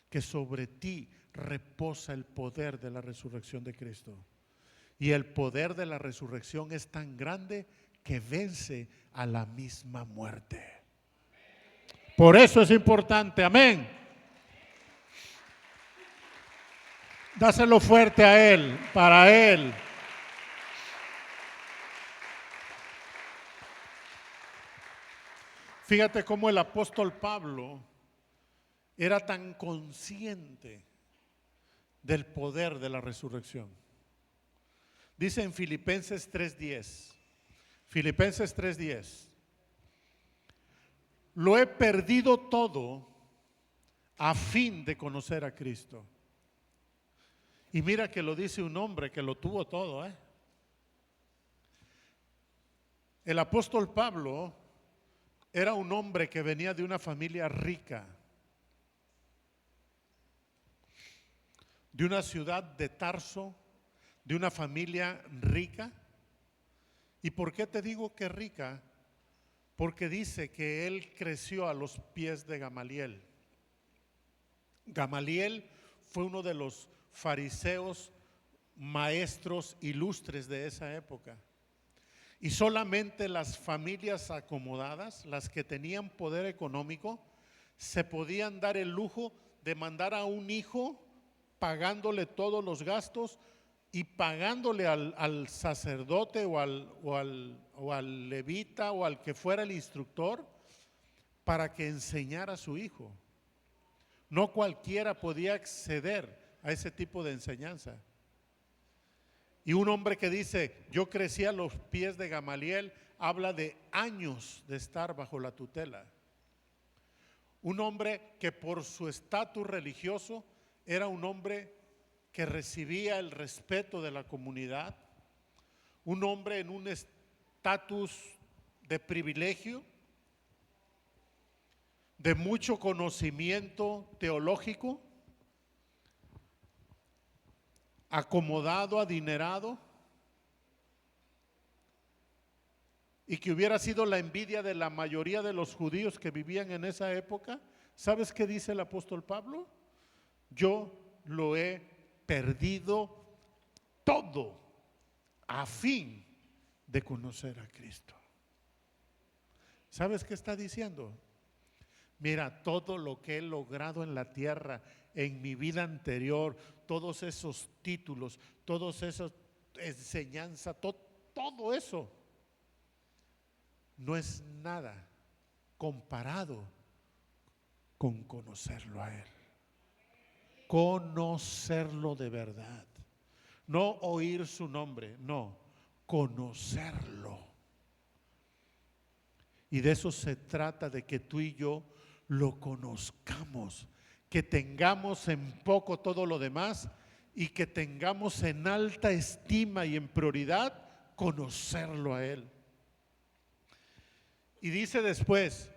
que sobre ti reposa el poder de la resurrección de Cristo. Y el poder de la resurrección es tan grande que vence a la misma muerte. Por eso es importante, amén. Dáselo fuerte a Él, para Él. Fíjate cómo el apóstol Pablo era tan consciente del poder de la resurrección. Dice en Filipenses 3:10, Filipenses 3:10, lo he perdido todo a fin de conocer a Cristo. Y mira que lo dice un hombre que lo tuvo todo, ¿eh? El apóstol Pablo era un hombre que venía de una familia rica, de una ciudad de Tarso, de una familia rica. ¿Y por qué te digo que rica? Porque dice que él creció a los pies de Gamaliel. Gamaliel fue uno de los fariseos maestros ilustres de esa época. Y solamente las familias acomodadas, las que tenían poder económico, se podían dar el lujo de mandar a un hijo pagándole todos los gastos y pagándole al sacerdote o al levita o al que fuera el instructor para que enseñara a su hijo. No cualquiera podía acceder a ese tipo de enseñanza. Y un hombre que dice, yo crecí a los pies de Gamaliel, habla de años de estar bajo la tutela. Un hombre que por su estatus religioso era un hombre que recibía el respeto de la comunidad, un hombre en un estatus de privilegio, de mucho conocimiento teológico, acomodado, adinerado, y que hubiera sido la envidia de la mayoría de los judíos que vivían en esa época. ¿Sabes qué dice el apóstol Pablo? Yo lo he perdido todo a fin de conocer a Cristo. ¿Sabes qué está diciendo? Mira, todo lo que he logrado en la tierra, en mi vida anterior, todos esos títulos, todas esas enseñanzas, todo eso no es nada comparado con conocerlo a Él. Conocerlo de verdad. No oír su nombre, no, conocerlo. Y de eso se trata, de que tú y yo lo conozcamos, que tengamos en poco todo lo demás y que tengamos en alta estima y en prioridad conocerlo a Él. Y dice después,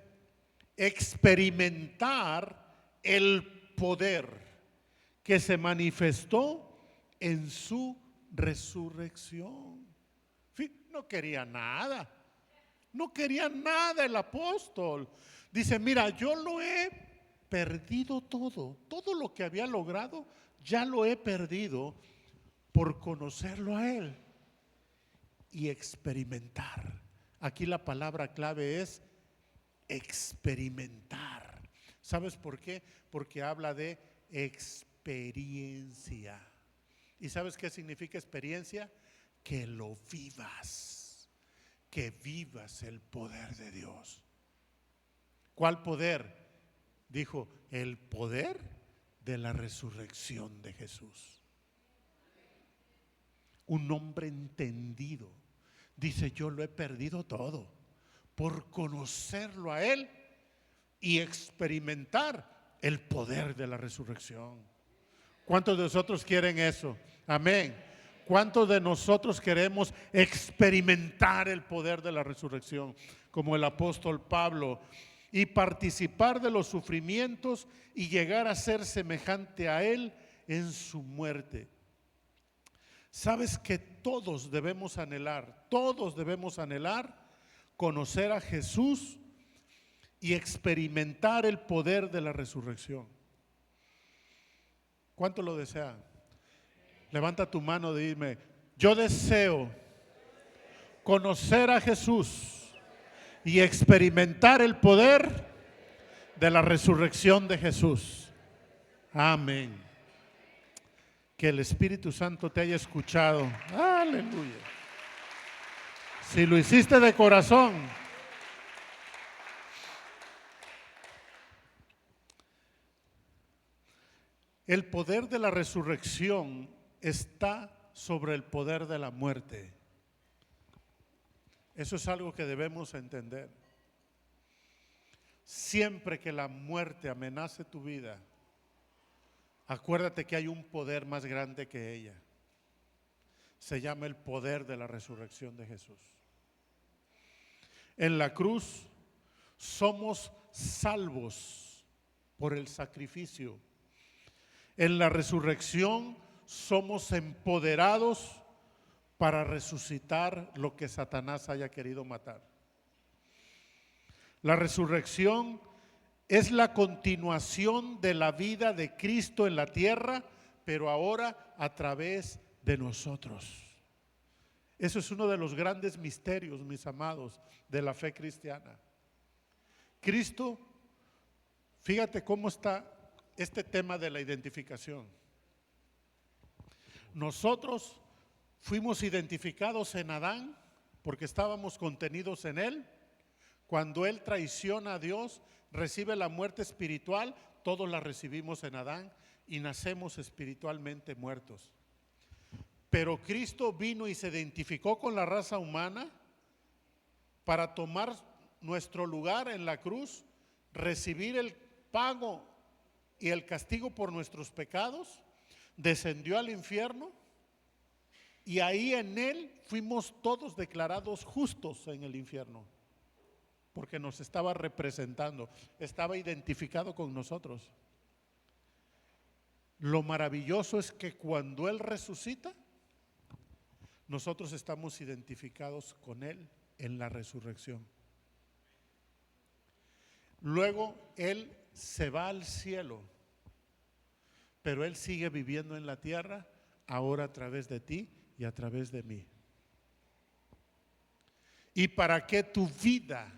experimentar el poder que se manifestó en su resurrección. No quería nada. No quería nada el apóstol. Dice, mira, yo lo he perdido todo. Todo lo que había logrado, ya lo he perdido por conocerlo a Él y experimentar. Aquí la palabra clave es experimentar. ¿Sabes por qué? Porque habla de experiencia. ¿Y sabes qué significa experiencia? Que lo vivas, que vivas el poder de Dios. ¿Cuál poder? Dijo, el poder de la resurrección de Jesús. Un hombre entendido dice, yo lo he perdido todo por conocerlo a Él y experimentar el poder de la resurrección. ¿Cuántos de nosotros quieren eso? Amén. ¿Cuántos de nosotros queremos experimentar el poder de la resurrección como el apóstol Pablo y participar de los sufrimientos y llegar a ser semejante a Él en su muerte? Sabes que todos debemos anhelar conocer a Jesús y experimentar el poder de la resurrección. ¿Cuánto lo desean? Levanta tu mano y dime, yo deseo conocer a Jesús y experimentar el poder de la resurrección de Jesús. Amén. Que el Espíritu Santo te haya escuchado. Aleluya. Si lo hiciste de corazón, el poder de la resurrección está sobre el poder de la muerte. Eso es algo que debemos entender. Siempre que la muerte amenace tu vida, acuérdate que hay un poder más grande que ella. Se llama el poder de la resurrección de Jesús. En la cruz somos salvos por el sacrificio. En la resurrección somos empoderados para resucitar lo que Satanás haya querido matar. La resurrección es la continuación de la vida de Cristo en la tierra, pero ahora a través de nosotros. Eso es uno de los grandes misterios, mis amados, de la fe cristiana. Cristo, fíjate cómo está este tema de la identificación. Nosotros fuimos identificados en Adán porque estábamos contenidos en él. Cuando él traiciona a Dios, recibe la muerte espiritual, todos la recibimos en Adán y nacemos espiritualmente muertos. Pero Cristo vino y se identificó con la raza humana para tomar nuestro lugar en la cruz, recibir el pago y el castigo por nuestros pecados, descendió al infierno y ahí en él fuimos todos declarados justos en el infierno, porque nos estaba representando, estaba identificado con nosotros. Lo maravilloso es que cuando él resucita, nosotros estamos identificados con él en la resurrección. Luego él se va al cielo, pero Él sigue viviendo en la tierra, ahora a través de ti y a través de mí. Y para que tu vida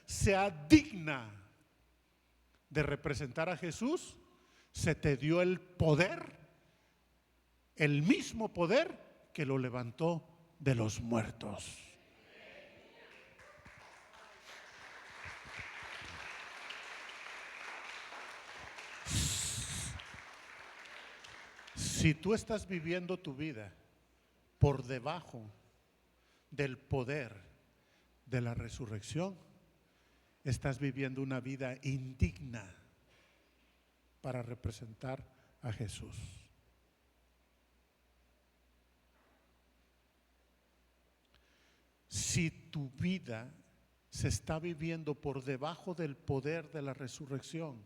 sea digna de representar a Jesús, se te dio el poder, el mismo poder que lo levantó de los muertos. Si tú estás viviendo tu vida por debajo del poder de la resurrección, estás viviendo una vida indigna para representar a Jesús. Si tu vida se está viviendo por debajo del poder de la resurrección,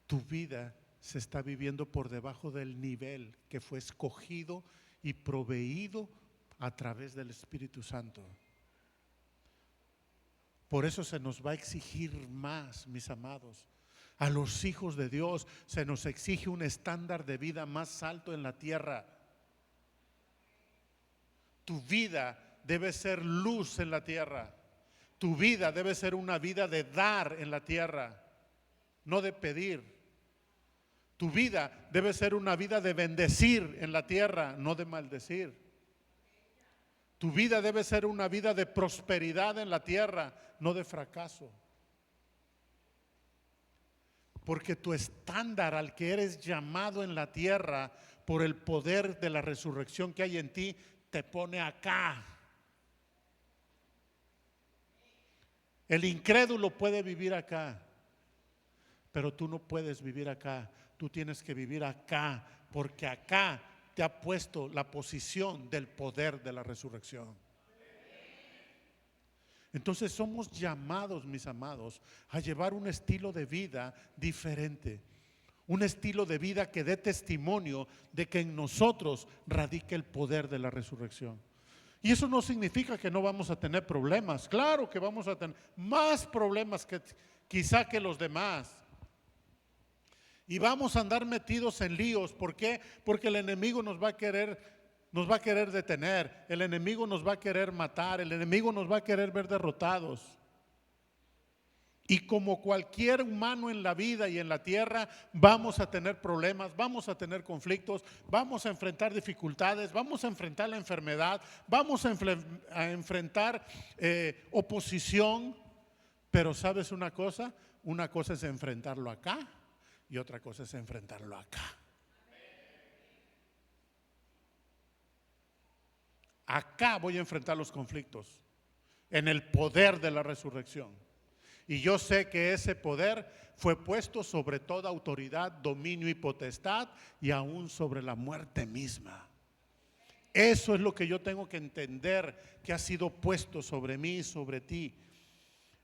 tu vida se está viviendo por debajo del nivel que fue escogido y proveído a través del Espíritu Santo. Por eso se nos va a exigir más, mis amados. A los hijos de Dios se nos exige un estándar de vida más alto en la tierra. Tu vida debe ser luz en la tierra. Tu vida debe ser una vida de dar en la tierra, no de pedir. Tu vida debe ser una vida de bendecir en la tierra, no de maldecir. Tu vida debe ser una vida de prosperidad en la tierra, no de fracaso. Porque tu estándar al que eres llamado en la tierra por el poder de la resurrección que hay en ti, te pone acá. El incrédulo puede vivir acá, pero tú no puedes vivir acá. Tú tienes que vivir acá, porque acá te ha puesto la posición del poder de la resurrección. Entonces somos llamados, mis amados, a llevar un estilo de vida diferente. Un estilo de vida que dé testimonio de que en nosotros radica el poder de la resurrección. Y eso no significa que no vamos a tener problemas. Claro que vamos a tener más problemas que quizá que los demás. Y vamos a andar metidos en líos. ¿Por qué? Porque el enemigo nos va a querer detener. El enemigo nos va a querer matar. El enemigo nos va a querer ver derrotados. Y como cualquier humano en la vida y en la tierra, vamos a tener problemas, vamos a tener conflictos, vamos a enfrentar dificultades, vamos a enfrentar la enfermedad, vamos a enfrentar oposición. Pero ¿sabes una cosa? Una cosa es enfrentarlo acá y otra cosa es enfrentarlo acá. Acá voy a enfrentar los conflictos en el poder de la resurrección. Y yo sé que ese poder fue puesto sobre toda autoridad, dominio y potestad, y aún sobre la muerte misma. Eso es lo que yo tengo que entender, que ha sido puesto sobre mí y sobre ti.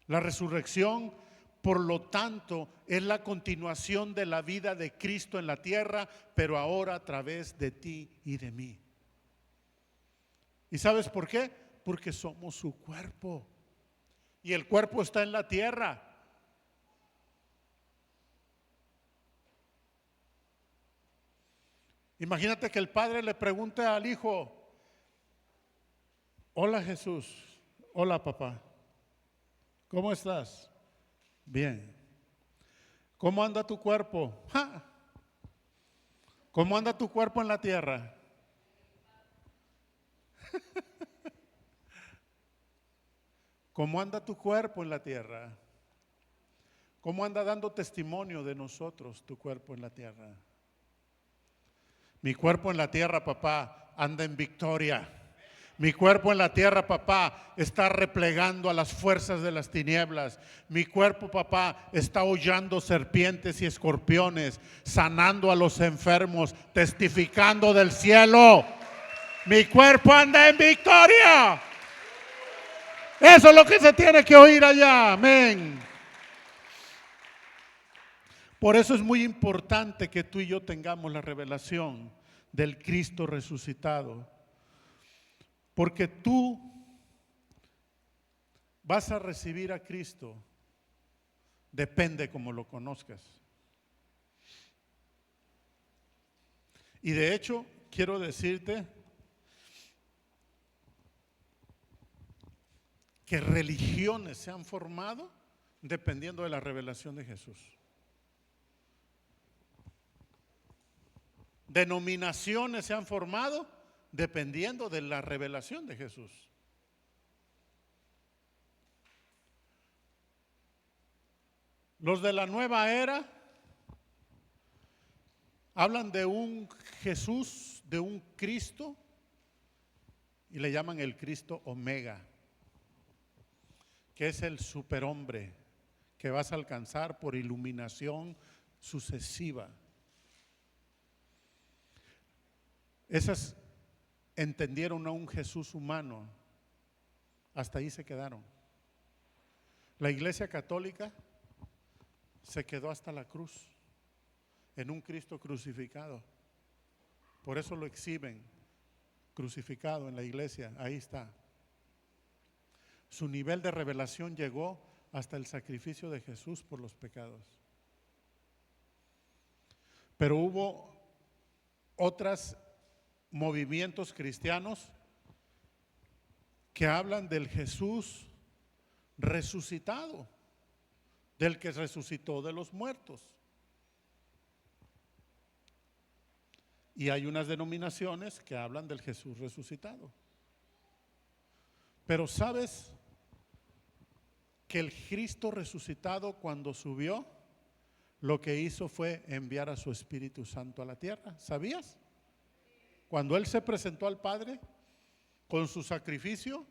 La resurrección, por lo tanto, es la continuación de la vida de Cristo en la tierra, pero ahora a través de ti y de mí. ¿Y sabes por qué? Porque somos su cuerpo. Y el cuerpo está en la tierra. Imagínate que el padre le pregunte al hijo: hola Jesús, hola papá, ¿cómo estás? Bien. ¿Cómo anda tu cuerpo? ¡Ja! ¿Cómo anda tu cuerpo en la tierra? ¿Cómo anda tu cuerpo en la tierra? ¿Cómo anda dando testimonio de nosotros tu cuerpo en la tierra? Mi cuerpo en la tierra, papá, anda en victoria. Mi cuerpo en la tierra, papá, está replegando a las fuerzas de las tinieblas. Mi cuerpo, papá, está hollando serpientes y escorpiones, sanando a los enfermos, testificando del cielo. Mi cuerpo anda en victoria. Eso es lo que se tiene que oír allá. Amén. Por eso es muy importante que tú y yo tengamos la revelación del Cristo resucitado. Porque tú vas a recibir a Cristo Depende cómo lo conozcas. Y de hecho, quiero decirte que religiones se han formado dependiendo de la revelación de Jesús. Denominaciones se han formado dependiendo de la revelación de Jesús. Los de la nueva era hablan de un Jesús, de un Cristo, y le llaman el Cristo Omega, que es el superhombre que vas a alcanzar por iluminación sucesiva. Esas entendieron a un Jesús humano, hasta ahí se quedaron. La Iglesia Católica se quedó hasta la cruz, en un Cristo crucificado. Por eso lo exhiben crucificado en la iglesia, ahí está. Su nivel de revelación llegó hasta el sacrificio de Jesús por los pecados. Pero hubo otros movimientos cristianos que hablan del Jesús resucitado, del que resucitó de los muertos. Y hay unas denominaciones que hablan del Jesús resucitado. Pero ¿sabes que el Cristo resucitado, cuando subió, lo que hizo fue enviar a su Espíritu Santo a la tierra? ¿Sabías? Cuando Él se presentó al Padre con su sacrificio,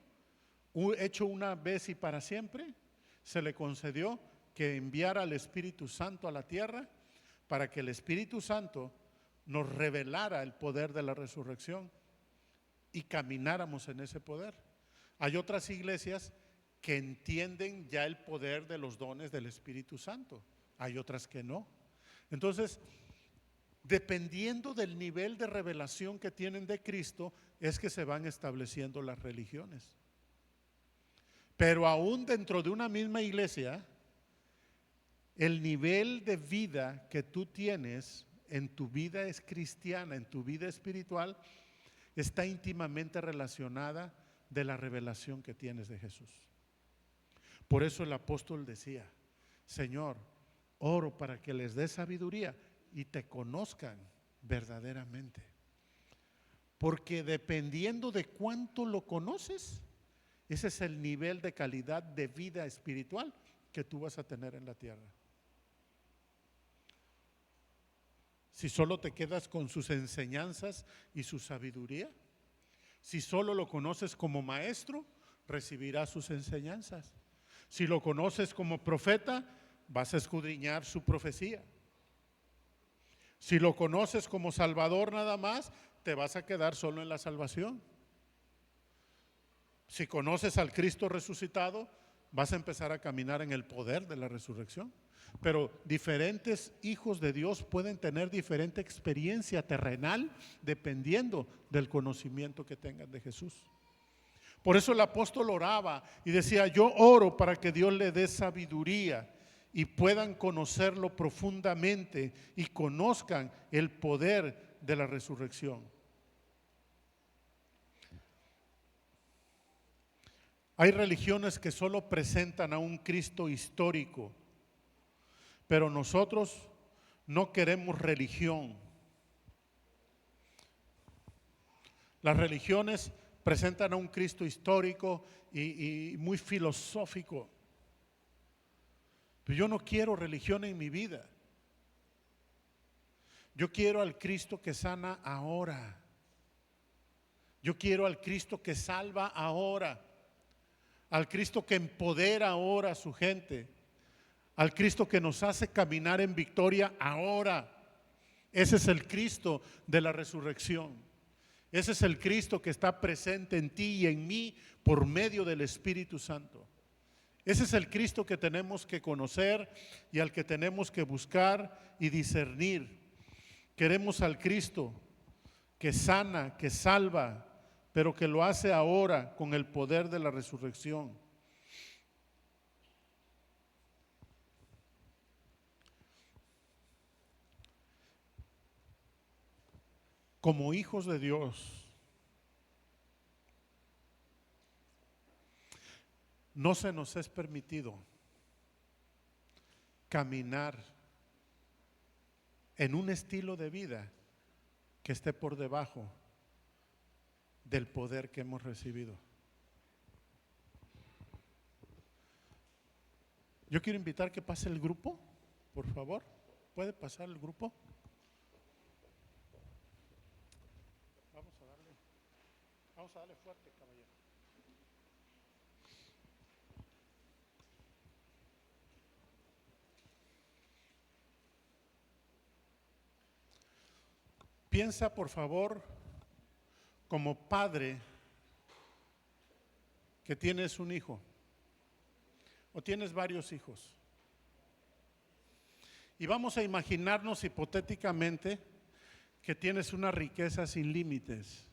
hecho una vez y para siempre, se le concedió que enviara al Espíritu Santo a la tierra para que el Espíritu Santo nos revelara el poder de la resurrección y camináramos en ese poder. Hay otras iglesias que entienden ya el poder de los dones del Espíritu Santo, hay otras que no. Entonces, dependiendo del nivel de revelación que tienen de Cristo, es que se van estableciendo las religiones. Pero aún dentro de una misma iglesia, el nivel de vida que tú tienes en tu vida es cristiana, en tu vida espiritual, está íntimamente relacionada de la revelación que tienes de Jesús. Por eso el apóstol decía: Señor, oro para que les dé sabiduría y te conozcan verdaderamente. Porque dependiendo de cuánto lo conoces, ese es el nivel de calidad de vida espiritual que tú vas a tener en la tierra. Si solo te quedas con sus enseñanzas y su sabiduría, si solo lo conoces como maestro, recibirás sus enseñanzas. Si lo conoces como profeta, vas a escudriñar su profecía. Si lo conoces como Salvador nada más, te vas a quedar solo en la salvación. Si conoces al Cristo resucitado, vas a empezar a caminar en el poder de la resurrección. Pero diferentes hijos de Dios pueden tener diferente experiencia terrenal dependiendo del conocimiento que tengan de Jesús. Por eso el apóstol oraba y decía: yo oro para que Dios le dé sabiduría y puedan conocerlo profundamente y conozcan el poder de la resurrección. Hay religiones que solo presentan a un Cristo histórico, pero nosotros no queremos religión. Las religiones presentan a un Cristo histórico y muy filosófico. Pero yo no quiero religión en mi vida. Yo quiero al Cristo que sana ahora. Yo quiero al Cristo que salva ahora. Al Cristo que empodera ahora a su gente. Al Cristo que nos hace caminar en victoria ahora. Ese es el Cristo de la resurrección. Ese es el Cristo que está presente en ti y en mí por medio del Espíritu Santo. Ese es el Cristo que tenemos que conocer y al que tenemos que buscar y discernir. Queremos al Cristo que sana, que salva, pero que lo hace ahora con el poder de la resurrección. como hijos de Dios, no se nos es permitido caminar en un estilo de vida que esté por debajo del poder que hemos recibido. Yo quiero invitar que pase el grupo, por favor. ¿Puede pasar el grupo? Vamos a darle fuerte, caballero. Piensa, por favor, como padre que tienes un hijo o tienes varios hijos. Y vamos a imaginarnos hipotéticamente que tienes una riqueza sin límites.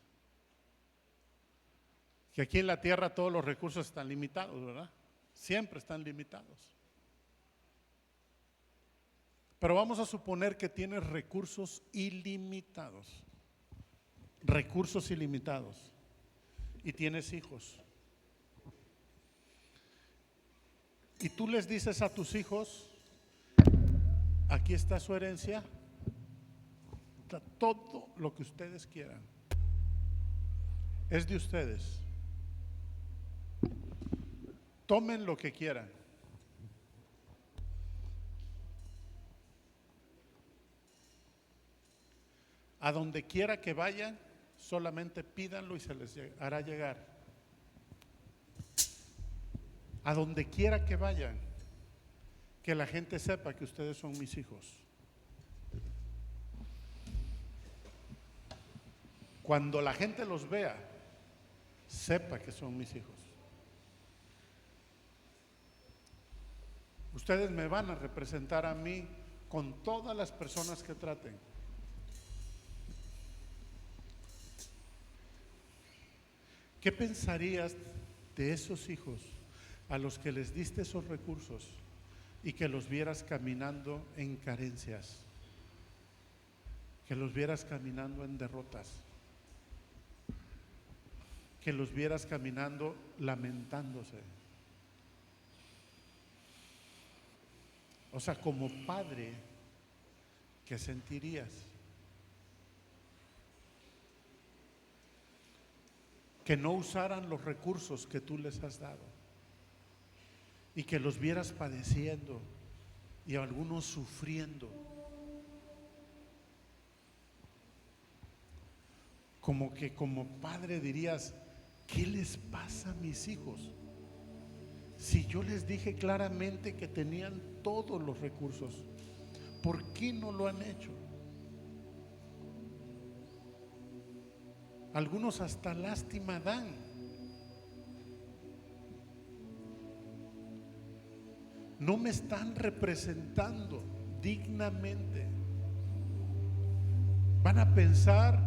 Que aquí en la tierra todos los recursos están limitados, ¿verdad? Siempre están limitados. Pero vamos a suponer que tienes recursos ilimitados. Recursos ilimitados. Y tienes hijos. Y tú les dices a tus hijos, aquí está su herencia, está todo lo que ustedes quieran. Es de ustedes. Tomen lo que quieran. A donde quiera que vayan, solamente pídanlo y se les hará llegar. A donde quiera que vayan, que la gente sepa que ustedes son mis hijos. Cuando la gente los vea, sepa que son mis hijos. Ustedes me van a representar a mí con todas las personas que traten. ¿Qué pensarías de esos hijos a los que les diste esos recursos y que los vieras caminando en carencias? Que los vieras caminando en derrotas. Que los vieras caminando lamentándose. O sea, como padre, ¿qué sentirías? Que no usaran los recursos que tú les has dado y que los vieras padeciendo y algunos sufriendo. Como que como padre dirías, ¿qué les pasa a mis hijos? Si yo les dije claramente que tenían todos los recursos, ¿por qué no lo han hecho? Algunos hasta lástima dan. No me están representando dignamente. Van a pensar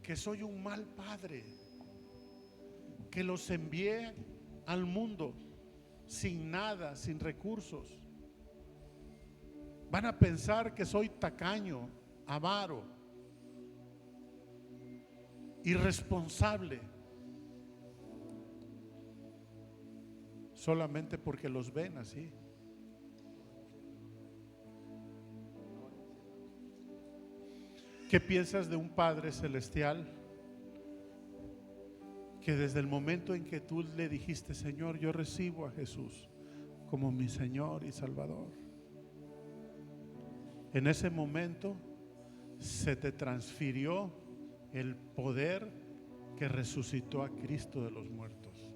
que soy un mal padre, que los envié al mundo sin nada, sin recursos. Van a pensar que soy tacaño, avaro, irresponsable, solamente porque los ven así. ¿Qué piensas de un Padre celestial que desde el momento en que tú le dijiste, Señor, yo recibo a Jesús como mi Señor y Salvador, en ese momento se te transfirió el poder que resucitó a Cristo de los muertos,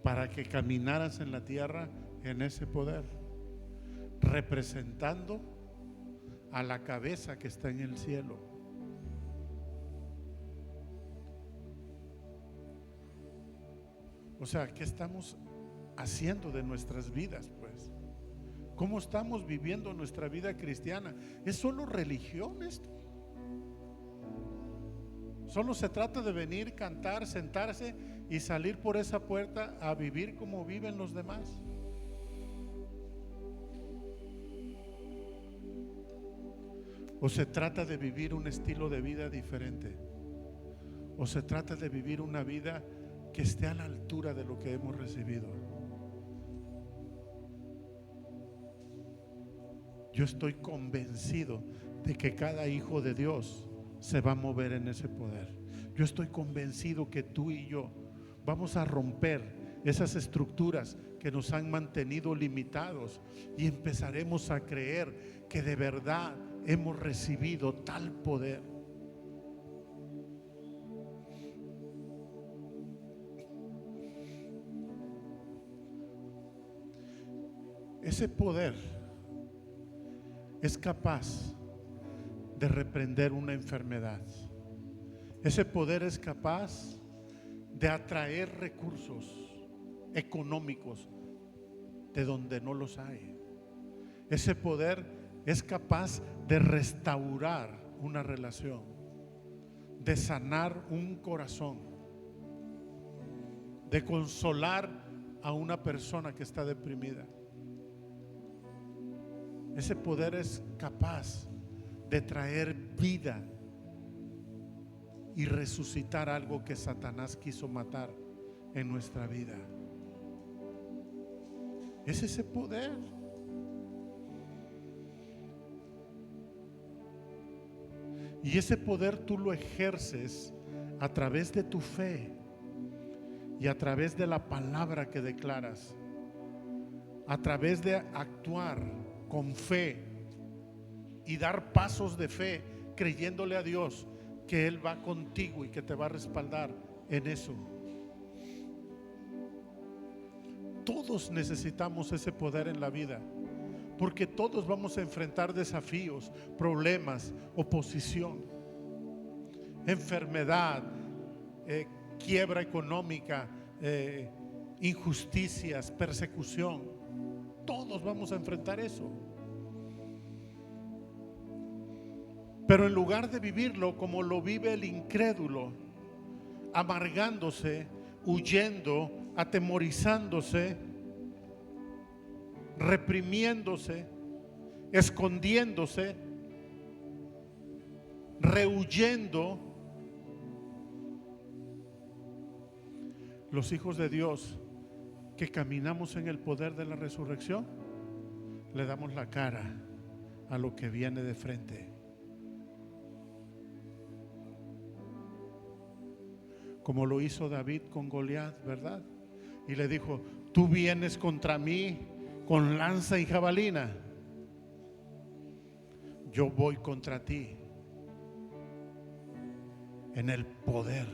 para que caminaras en la tierra en ese poder, representando a la cabeza que está en el cielo? O sea, ¿qué estamos haciendo de nuestras vidas, pues? ¿Cómo estamos viviendo nuestra vida cristiana? ¿Es solo religión esto? Solo se trata de venir, cantar, sentarse y salir por esa puerta a vivir como viven los demás. ¿O se trata de vivir un estilo de vida diferente? ¿O se trata de vivir una vida que esté a la altura de lo que hemos recibido? Yo estoy convencido de que cada hijo de Dios se va a mover en ese poder. Yo estoy convencido que tú y yo vamos a romper esas estructuras que nos han mantenido limitados y empezaremos a creer que de verdad hemos recibido tal poder. Ese poder es capaz de reprender una enfermedad. Ese poder es capaz de atraer recursos económicos de donde no los hay. Ese poder es capaz de restaurar una relación, de sanar un corazón, de consolar a una persona que está deprimida. Ese poder es capaz de traer vida y resucitar algo que Satanás quiso matar en nuestra vida. Es ese poder. Y ese poder tú lo ejerces a través de tu fe y a través de la palabra que declaras, a través de actuar con fe y dar pasos de fe, creyéndole a Dios que Él va contigo y que te va a respaldar en eso. Todos necesitamos ese poder en la vida, porque todos vamos a enfrentar desafíos, problemas, oposición, enfermedad, quiebra económica, injusticias, persecución. Todos vamos a enfrentar eso. Pero en lugar de vivirlo como lo vive el incrédulo, amargándose, huyendo, atemorizándose, reprimiéndose, escondiéndose, rehuyendo, los hijos de Dios que caminamos en el poder de la resurrección, le damos la cara a lo que viene de frente. Como lo hizo David con Goliat, ¿verdad? Y le dijo: tú vienes contra mí con lanza y jabalina, yo voy contra ti en el poder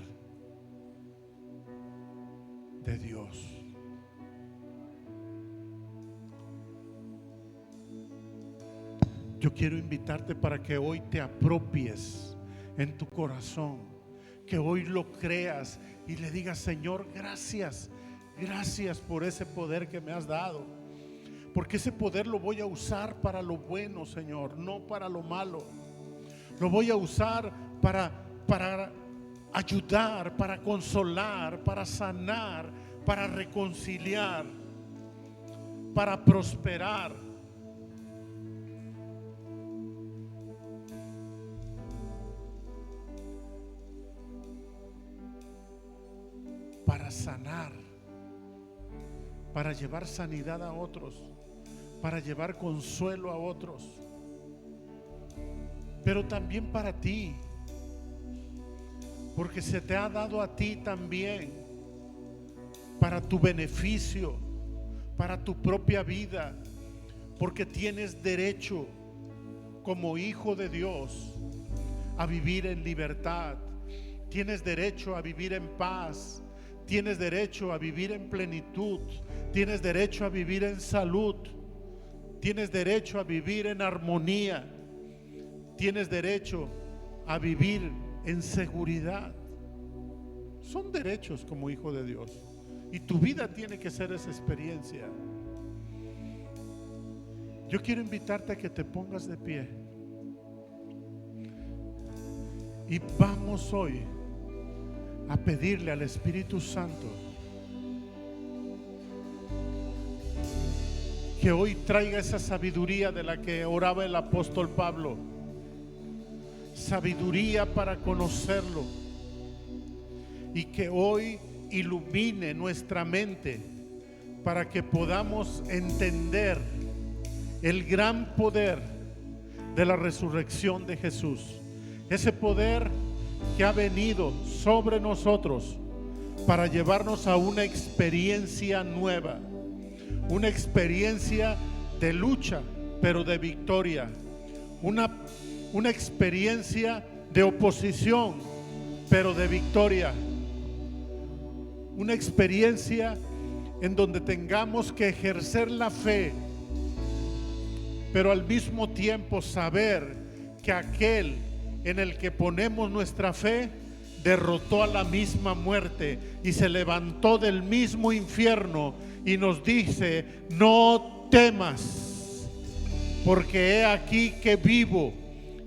de Dios. Yo quiero invitarte para que hoy te apropies en tu corazón, que hoy lo creas y le digas: Señor, gracias, gracias por ese poder que me has dado, porque ese poder lo voy a usar para lo bueno, Señor, no para lo malo. Lo voy a usar para ayudar, para consolar, para sanar, para reconciliar, para prosperar. Para sanar, para llevar sanidad a otros, para llevar consuelo a otros, pero también para ti, porque se te ha dado a ti también, para tu beneficio, para tu propia vida, porque tienes derecho como hijo de Dios a vivir en libertad, tienes derecho a vivir en paz, tienes derecho a vivir en plenitud, tienes derecho a vivir en salud, tienes derecho a vivir en armonía, tienes derecho a vivir en seguridad. Son derechos como hijo de Dios, y tu vida tiene que ser esa experiencia. Yo quiero invitarte a que te pongas de pie y vamos hoy a pedirle al Espíritu Santo que hoy traiga esa sabiduría de la que oraba el apóstol Pablo, sabiduría para conocerlo, y que hoy ilumine nuestra mente para que podamos entender el gran poder de la resurrección de Jesús. Ese poder que ha venido sobre nosotros para llevarnos a una experiencia nueva, una experiencia de lucha, pero de victoria, una experiencia de oposición, pero de victoria, una experiencia en donde tengamos que ejercer la fe, pero al mismo tiempo saber que aquel en el que ponemos nuestra fe derrotó a la misma muerte y se levantó del mismo infierno y nos dice: no temas, porque he aquí que vivo.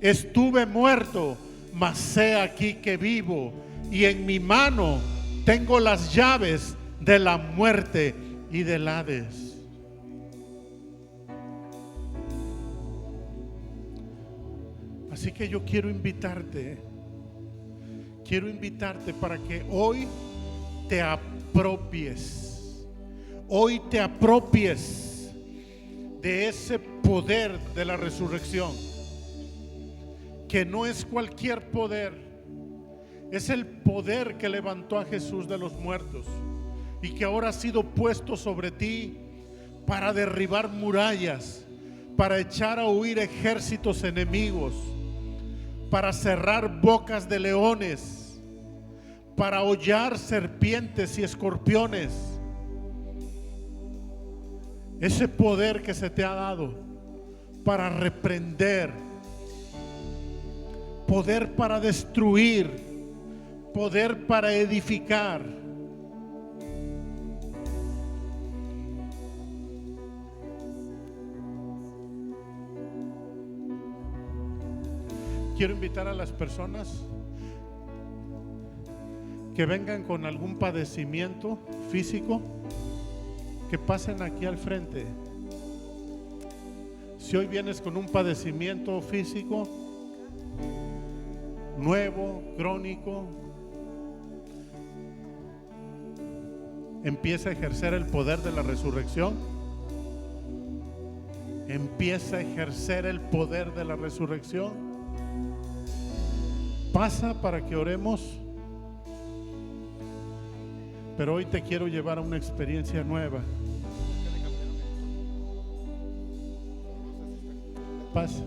Estuve muerto, mas he aquí que vivo, y en mi mano tengo las llaves de la muerte y del Hades. Así que yo quiero invitarte para que hoy te apropies de ese poder de la resurrección, que no es cualquier poder, es el poder que levantó a Jesús de los muertos y que ahora ha sido puesto sobre ti para derribar murallas, para echar a huir ejércitos enemigos, para cerrar bocas de leones, para hollar serpientes y escorpiones. Ese poder que se te ha dado para reprender, poder para destruir, poder para edificar. Quiero invitar a las personas que vengan con algún padecimiento físico, que pasen aquí al frente. Si hoy vienes con un padecimiento físico nuevo, crónico, empieza a ejercer el poder de la resurrección. Empieza a ejercer el poder de la resurrección. Pasa para que oremos. Pero hoy te quiero llevar a una experiencia nueva. Pasa.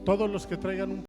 Todos los que traigan un